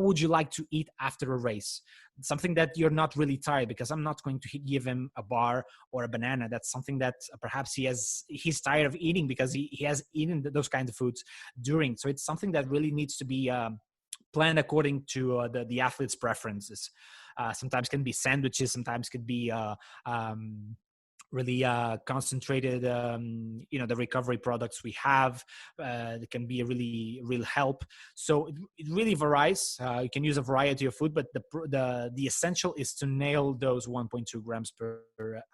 would you like to eat after a race, something that you're not really tired, because I'm not going to give him a bar or a banana. That's something that perhaps he's tired of eating, because he has eaten those kinds of foods during. So it's something that really needs to be planned according to the athlete's preferences. Sometimes can be sandwiches, sometimes could be really concentrated, the recovery products we have. It can be a real help. So it really varies. You can use a variety of food, but the essential is to nail those 1.2 grams per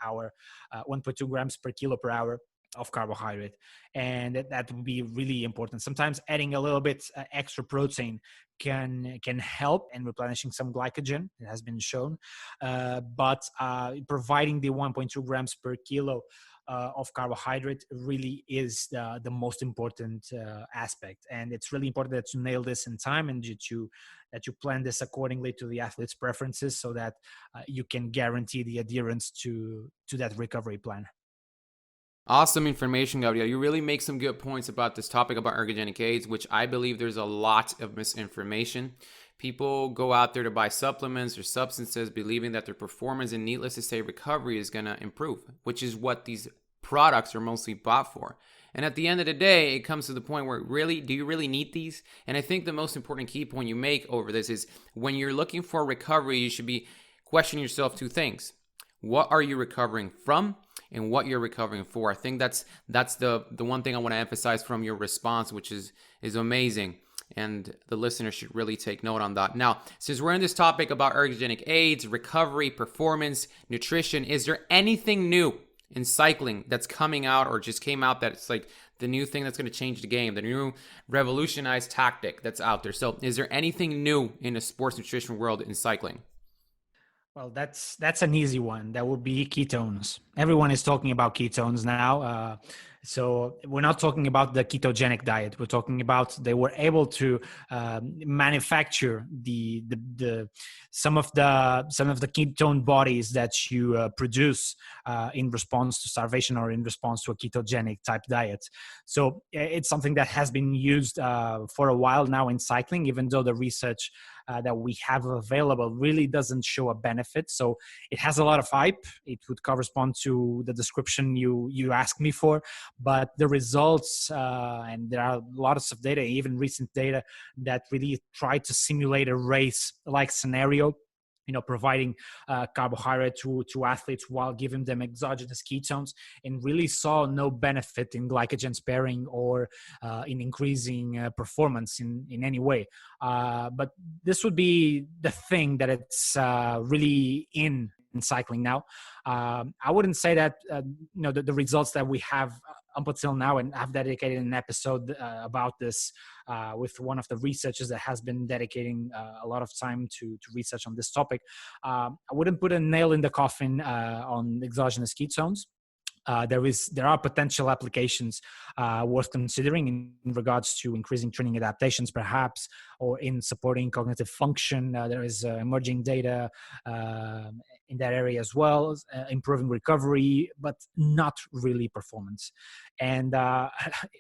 hour, 1.2 grams per kilo per hour of carbohydrate. And that would be really important. Sometimes adding a little bit extra protein can help in replenishing some glycogen. It has been shown, but providing the 1.2 grams per kilo of carbohydrate really is the most important aspect. And it's really important that you nail this in time, and that you plan this accordingly to the athlete's preferences, so that you can guarantee the adherence to that recovery plan. Awesome information, Gabriel. You really make some good points about this topic about ergogenic aids, which I believe there's a lot of misinformation. People go out there to buy supplements or substances believing that their performance and, needless to say, recovery is going to improve, which is what these products are mostly bought for. And at the end of the day, it comes to the point where, really, do you really need these? And I think the most important key point you make over this is, when you're looking for recovery, you should be questioning yourself two things. What are you recovering from, and what you're recovering for? I think that's the one thing I want to emphasize from your response, which is amazing. And the listener should really take note on that. Now, since we're in this topic about ergogenic aids, recovery, performance, nutrition, is there anything new in cycling that's coming out, or just came out, that it's like the new thing that's going to change the game, the new revolutionized tactic that's out there? So is there anything new in the sports nutrition world in cycling? Well, that's an easy one. That would be ketones. Everyone is talking about ketones now. So we're not talking about the ketogenic diet. We're talking about, they were able to manufacture the some of the ketone bodies that you produce in response to starvation, or in response to a ketogenic type diet. So it's something that has been used for a while now in cycling, even though the research that we have available really doesn't show a benefit. So it has a lot of hype. It would correspond to the description you asked me for, but the results, and there are lots of data, even recent data, that really try to simulate a race-like scenario, providing carbohydrate to athletes while giving them exogenous ketones, and really saw no benefit in glycogen sparing or in increasing performance in any way. But this would be the thing that it's really in cycling now. I wouldn't say that the results that we have up until now, and I've dedicated an episode about this with one of the researchers that has been dedicating a lot of time to research on this topic. I wouldn't put a nail in the coffin on exogenous ketones. There are potential applications worth considering in regards to increasing training adaptations, perhaps, or in supporting cognitive function. There is emerging data in that area as well, improving recovery, but not really performance. And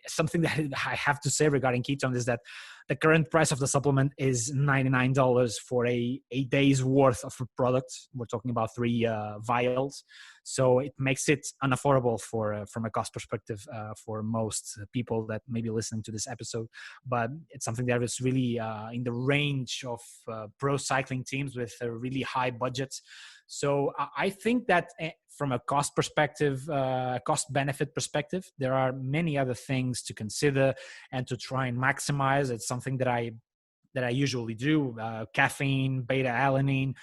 something that I have to say regarding ketones is that the current price of the supplement is $99 for a day's worth of a product. We're talking about 3 vials. So it makes it unaffordable from a cost perspective for most people that may be listening to this episode. But it's something that is really in the range of pro cycling teams with a really high budget. So I think that from a cost perspective, cost benefit perspective, there are many other things to consider and to try and maximize. It's something that I usually do. Caffeine, beta alanine,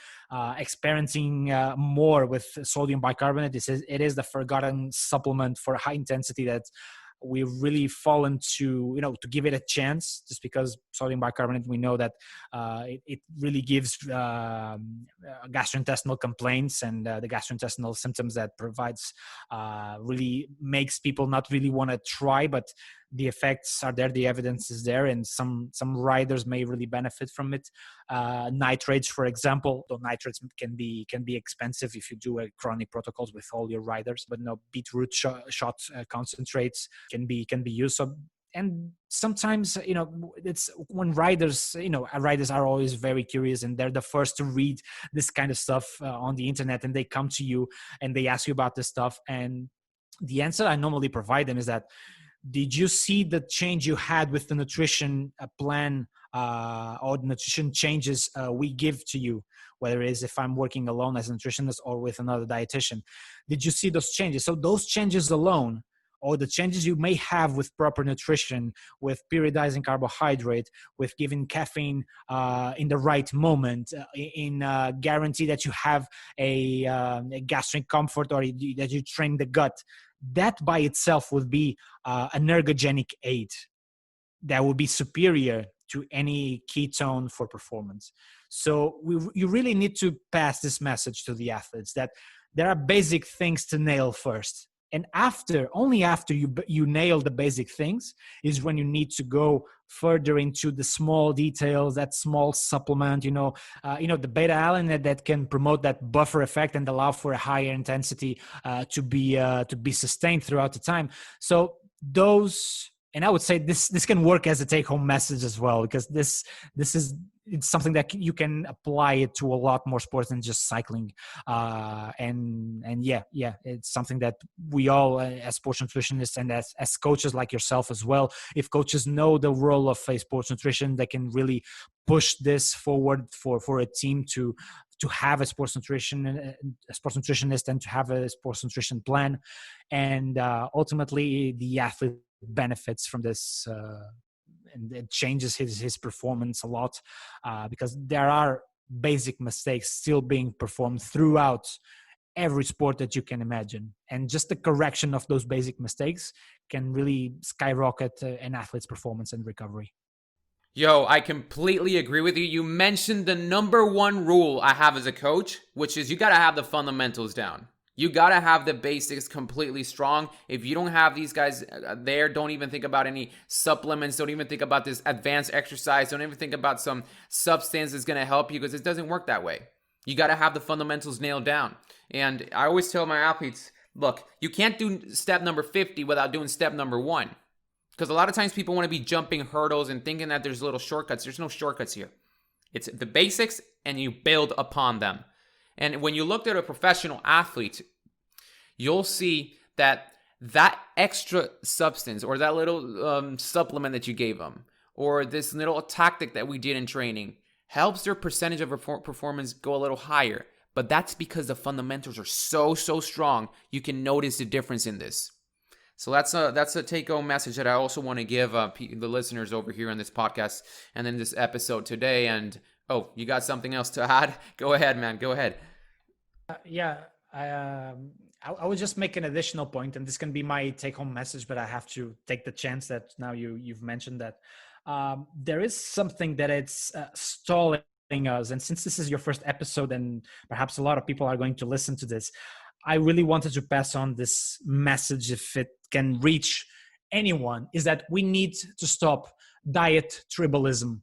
experimenting more with sodium bicarbonate. It is the forgotten supplement for high intensity that we've really fallen to, to give it a chance, just because sodium bicarbonate, we know that it really gives gastrointestinal complaints, and the gastrointestinal symptoms that provides really makes people not really want to try, but the effects are there, the evidence is there, and some riders may really benefit from it. Nitrates, for example, though nitrates can be expensive if you do chronic protocols with all your riders, but no, beetroot shot concentrates can be used. So, and sometimes, it's when riders are always very curious, and they're the first to read this kind of stuff on the internet, and they come to you and they ask you about this stuff. And the answer I normally provide them is that, did you see the change you had with the nutrition plan or the nutrition changes we give to you, whether it is if I'm working alone as a nutritionist or with another dietitian? Did you see those changes? So those changes alone, or the changes you may have with proper nutrition, with periodizing carbohydrate, with giving caffeine in the right moment, in guarantee that you have a gastric comfort, or that you train the gut, that by itself would be an ergogenic aid that would be superior to any ketone for performance. So you really need to pass this message to the athletes that there are basic things to nail first. And only after you nail the basic things is when you need to go further into the small details, that small supplement, the beta alanine that can promote that buffer effect and allow for a higher intensity to be sustained throughout the time. So those, and I would say this can work as a take-home message as well, because this is, it's something that you can apply it to a lot more sports than just cycling. And yeah, it's something that we all as sports nutritionists and as coaches like yourself as well, if coaches know the role of a sports nutrition, they can really push this forward for a team to have a sports nutritionist and to have a sports nutrition plan. And ultimately the athlete benefits from this, and it changes his performance a lot, because there are basic mistakes still being performed throughout every sport that you can imagine, and just the correction of those basic mistakes can really skyrocket an athlete's performance and recovery. Yo, I completely agree with you. You mentioned the number one rule I have as a coach, which is you got to have the fundamentals down. You got to have the basics completely strong. If you don't have these guys there, don't even think about any supplements. Don't even think about this advanced exercise. Don't even think about some substance that's going to help you, because it doesn't work that way. You got to have the fundamentals nailed down. And I always tell my athletes, look, you can't do step number 50 without doing step number 1. Because a lot of times people want to be jumping hurdles and thinking that there's little shortcuts. There's no shortcuts here. It's the basics and you build upon them. And when you look at a professional athlete, you'll see that extra substance, or that little supplement that you gave them, or this little tactic that we did in training, helps their percentage of performance go a little higher. But that's because the fundamentals are so strong. You can notice the difference in this. So that's a take-home message that I also want to give the listeners over here on this podcast and in this episode today. And you got something else to add? Go ahead, man. Go ahead. I would just make an additional point, and this can be my take-home message, but I have to take the chance that now you've mentioned that there is something that it's stalling us. And since this is your first episode, and perhaps a lot of people are going to listen to this, I really wanted to pass on this message, if it can reach anyone, is that we need to stop diet tribalism.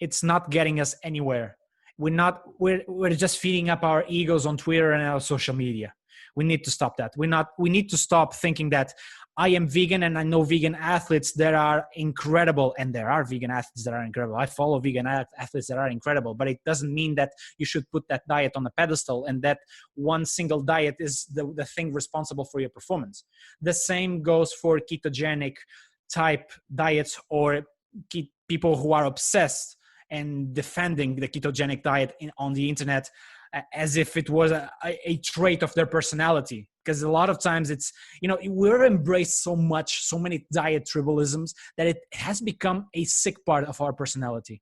It's not getting us anywhere. We're just feeding up our egos on Twitter and our social media. We need to stop that. We need to stop thinking that I am vegan and I know vegan athletes that are incredible, and there are vegan athletes that are incredible. I follow vegan athletes that are incredible, but it doesn't mean that you should put that diet on a pedestal and that one single diet is the thing responsible for your performance. The same goes for ketogenic type diets, or people who are obsessed and defending the ketogenic diet on the internet as if it was a trait of their personality. Because a lot of times it's, we're embraced so many diet tribalisms that it has become a sick part of our personality.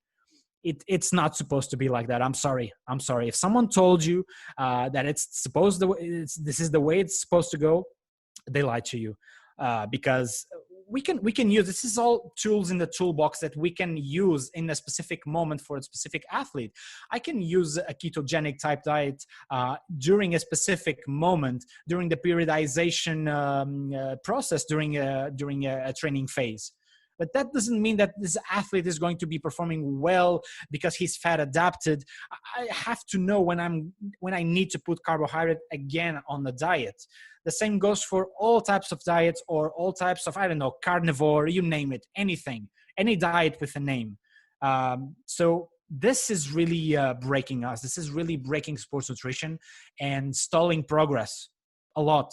It's not supposed to be like that. I'm sorry. If someone told you that this is the way it's supposed to go, they lied to you. Because we can use, this is all tools in the toolbox that we can use in a specific moment for a specific athlete. I can use a ketogenic type diet during a specific moment, during the periodization process, during a training phase. But that doesn't mean that this athlete is going to be performing well because he's fat adapted. I have to know when I need to put carbohydrate again on the diet. The same goes for all types of diets, or all types of, I don't know, carnivore, you name it, anything, any diet with a name. So this is really breaking us. This is really breaking sports nutrition and stalling progress a lot.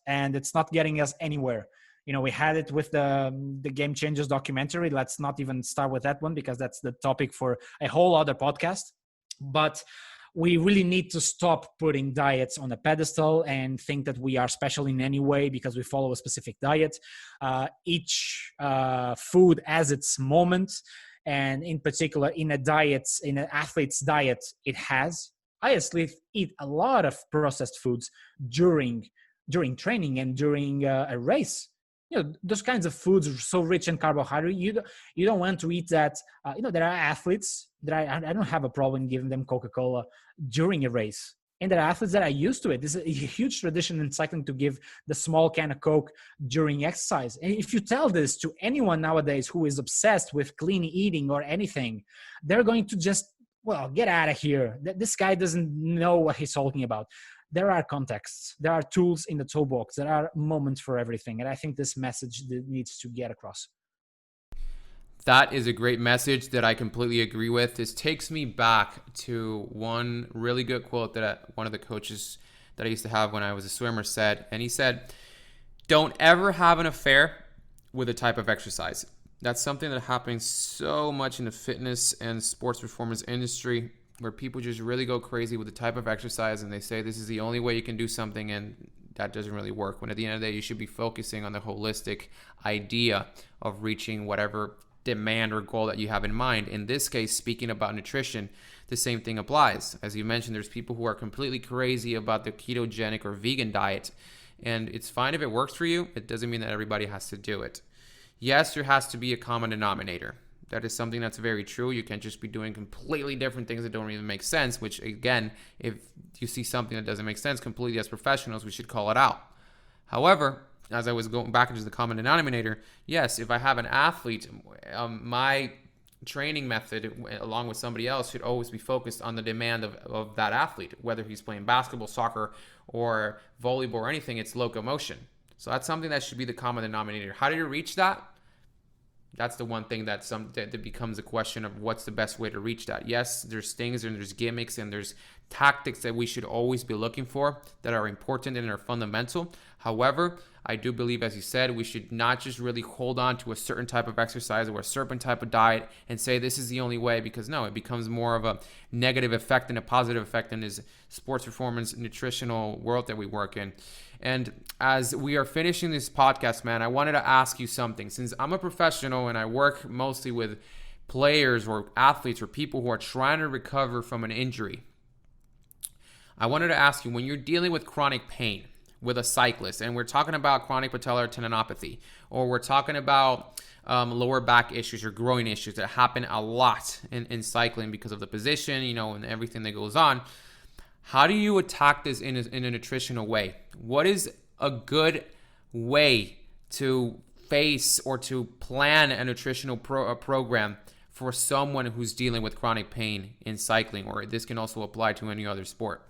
And it's not getting us anywhere. You know, we had it with the Game Changers documentary. Let's not even start with that one, because that's the topic for a whole other podcast. But we really need to stop putting diets on a pedestal and think that we are special in any way because we follow a specific diet. Each food has its moment. And in particular, in an athlete's diet, it has. I actually eat a lot of processed foods during training and during a race. You know, those kinds of foods are so rich in carbohydrate. You don't want to eat that. There are athletes that I don't have a problem giving them Coca-Cola during a race. And there are athletes that are used to it. This is a huge tradition in cycling to give the small can of Coke during exercise. And if you tell this to anyone nowadays who is obsessed with clean eating or anything, they're going to just, well, get out of here. This guy doesn't know what he's talking about. There are contexts, there are tools in the toolbox, there are moments for everything. And I think this message needs to get across. That is a great message that I completely agree with. This takes me back to one really good quote that one of the coaches that I used to have when I was a swimmer said, and he said, "Don't ever have an affair with a type of exercise." That's something that happens so much in the fitness and sports performance industry, where people just really go crazy with the type of exercise and they say this is the only way you can do something, and that doesn't really work. When at the end of the day, you should be focusing on the holistic idea of reaching whatever demand or goal that you have in mind. In this case, speaking about nutrition, the same thing applies. As you mentioned, there's people who are completely crazy about the ketogenic or vegan diet, and it's fine if it works for you. It doesn't mean that everybody has to do it. Yes, there has to be a common denominator. That is something that's very true. You can't just be doing completely different things that don't even make sense, which again, if you see something that doesn't make sense completely as professionals, we should call it out. However, as I was going back into the common denominator, yes, if I have an athlete, my training method along with somebody else should always be focused on the demand of that athlete, whether he's playing basketball, soccer, or volleyball or anything, it's locomotion. So that's something that should be the common denominator. How do you reach that? That's the one thing that becomes a question of what's the best way to reach that. Yes, there's things and there's gimmicks and there's tactics that we should always be looking for that are important and are fundamental. However, I do believe, as you said, we should not just really hold on to a certain type of exercise or a certain type of diet and say this is the only way, because no, it becomes more of a negative effect than a positive effect in this sports performance nutritional world that we work in. And as we are finishing this podcast, man, I wanted to ask you something. Since I'm a professional and I work mostly with players or athletes or people who are trying to recover from an injury, I wanted to ask you, when you're dealing with chronic pain with a cyclist, and we're talking about chronic patellar tendinopathy, or we're talking about lower back issues or groin issues that happen a lot in cycling because of the position, and everything that goes on, how do you attack this in a nutritional way? What is a good way to face or to plan a nutritional program for someone who's dealing with chronic pain in cycling, or this can also apply to any other sport?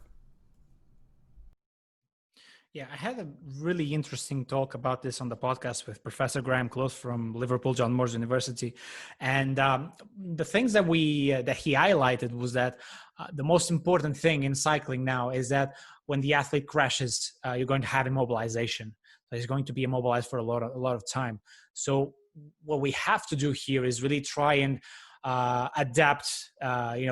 Yeah, I had a really interesting talk about this on the podcast with Professor Graham Close from Liverpool John Moores University, and the things that he highlighted was that the most important thing in cycling now is that when the athlete crashes, you're going to have immobilization. So he's going to be immobilized for a lot of time. So what we have to do here is really try and adapt.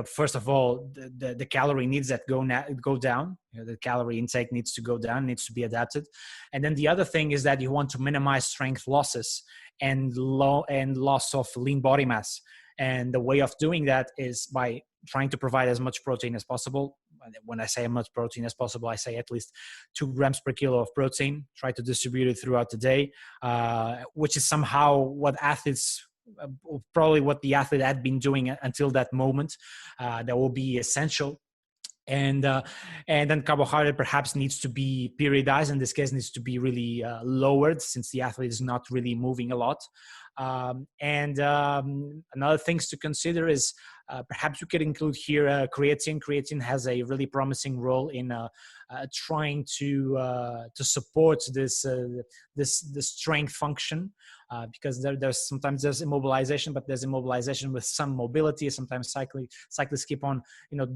First of all, the calorie needs that go down. The calorie intake needs to go down, needs to be adapted. And then the other thing is that you want to minimize strength losses and loss of lean body mass. And the way of doing that is by trying to provide as much protein as possible. when I say as much protein as possible, I say at least 2 grams per kilo of protein. Try to distribute it throughout the day, which is somehow what athletes, probably what the athlete had been doing until that moment. That will be essential. And then carbohydrate perhaps needs to be periodized. In this case, needs to be really lowered, since the athlete is not really moving a lot. Another things to consider is perhaps we could include here creatine. Creatine has a really promising role in trying to support this strength function, because there's sometimes there's immobilization, but there's immobilization with some mobility. Sometimes cyclists keep on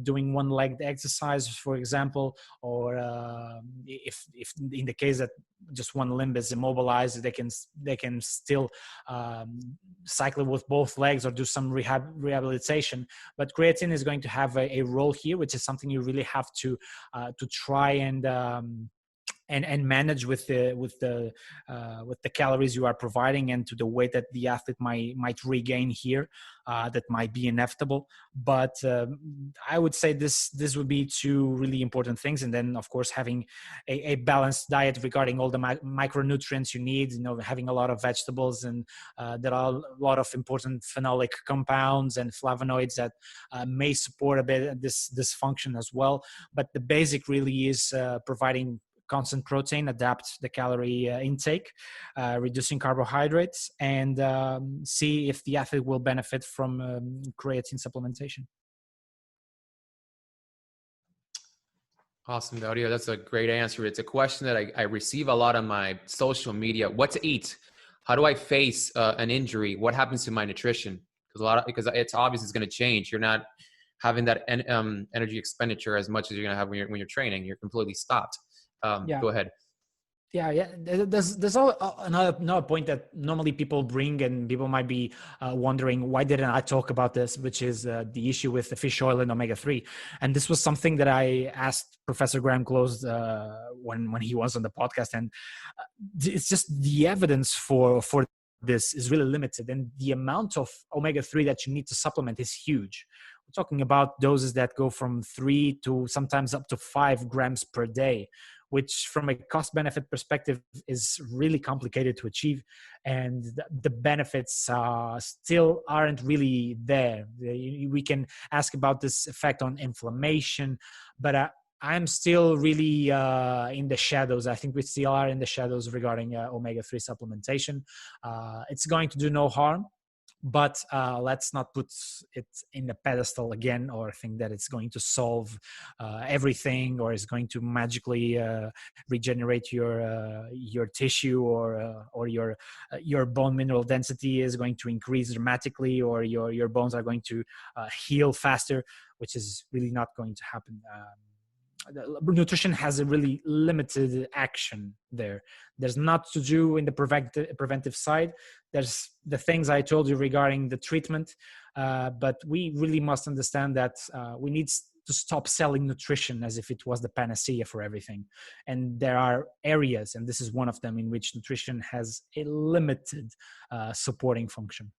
doing one-legged exercise, for example, or if in the case that just one limb is immobilized, they can still cycle with both legs or do some rehabilitation. But creatine is going to have a role here, which is something you really have to try and manage with the calories you are providing, and to the weight that the athlete might regain here. That might be inevitable, but I would say this would be 2 really important things. And then, of course, having a balanced diet regarding all the micronutrients you need. Having a lot of vegetables, and there are a lot of important phenolic compounds and flavonoids that may support a bit this function as well. But the basic really is providing constant protein, adapt the calorie intake, reducing carbohydrates, and see if the athlete will benefit from creatine supplementation. Awesome, Gabriel. That's a great answer. It's a question that I receive a lot on my social media. What to eat? How do I face an injury? What happens to my nutrition? Because it's obvious it's going to change. You're not having that energy expenditure as much as you're going to have when you're training. You're completely stopped. Go ahead. Yeah. There's another point that normally people bring, and people might be wondering, why didn't I talk about this, which is the issue with the fish oil and omega-3. And this was something that I asked Professor Graham Close when he was on the podcast, and it's just the evidence for this is really limited, and the amount of omega-3 that you need to supplement is huge. We're talking about doses that go from 3 to sometimes up to 5 grams per day, which from a cost benefit perspective is really complicated to achieve. And the benefits still aren't really there. We can ask about this effect on inflammation, but I'm still really in the shadows. I think we still are in the shadows regarding omega-3 supplementation. It's going to do no harm, but let's not put it in the pedestal again, or think that it's going to solve everything, or is going to magically regenerate your tissue, or your bone mineral density is going to increase dramatically, or your bones are going to heal faster, which is really not going to happen. Nutrition has a really limited action there. There's not to do in the preventive side. There's the things I told you regarding the treatment, but we really must understand that we need to stop selling nutrition as if it was the panacea for everything. And there are areas, and this is one of them, in which nutrition has a limited supporting function.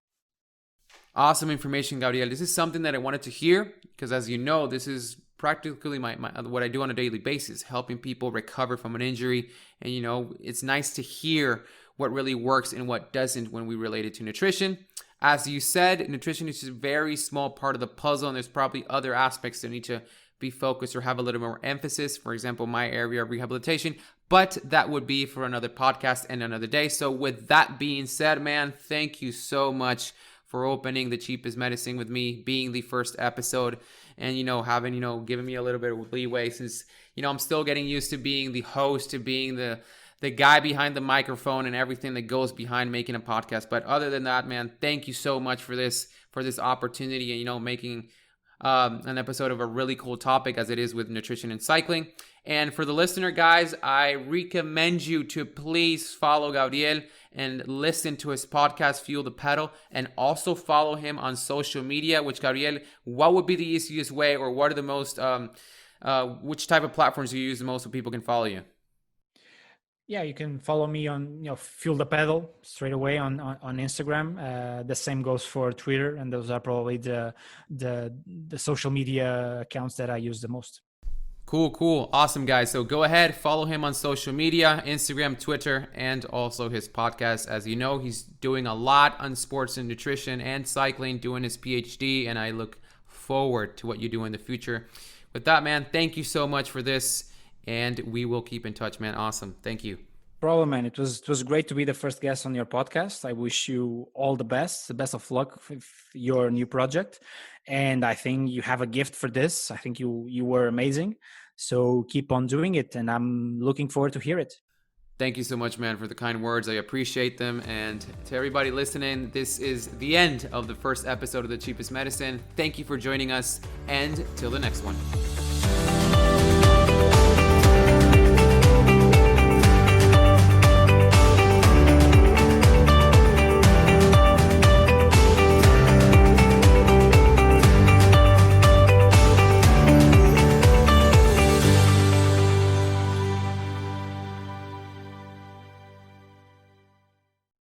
Awesome information, Gabriel. This is something that I wanted to hear, because as you know, this is practically my what I do on a daily basis, helping people recover from an injury. And it's nice to hear what really works and what doesn't when we relate it to nutrition. As you said, nutrition is just a very small part of the puzzle, and there's probably other aspects that need to be focused or have a little more emphasis. For example, my area of rehabilitation, but that would be for another podcast and another day. So with that being said, man, thank you so much for opening The Cheapest Medicine with me, being the first episode, and having given me a little bit of leeway, since I'm still getting used to being the host, to being the guy behind the microphone and everything that goes behind making a podcast. But other than that, man, thank you so much for this opportunity, and making an episode of a really cool topic, as it is with nutrition and cycling. And for the listener, guys, I recommend you to please follow Gabriel and listen to his podcast, Fuel the Pedal, and also follow him on social media. Which, Gabriel, what would be the easiest way, or what are the most, which type of platforms do you use the most so people can follow you? Yeah, you can follow me on Fuel the Pedal straight away on Instagram. The same goes for Twitter, and those are probably the social media accounts that I use the most. Cool. Awesome, guys. So go ahead, follow him on social media, Instagram, Twitter, and also his podcast. As you know, he's doing a lot on sports and nutrition and cycling, doing his PhD, and I look forward to what you do in the future. With that, man, thank you so much for this, and we will keep in touch, man. Awesome. Thank you. Problem, man. It was great to be the first guest on your podcast. I wish you all the best of luck with your new project. And I think you have a gift for this. I think you were amazing. So keep on doing it, and I'm looking forward to hear it. Thank you so much, man, for the kind words. I appreciate them. And to everybody listening, this is the end of the first episode of The Cheapest Medicine. Thank you for joining us, and till the next one.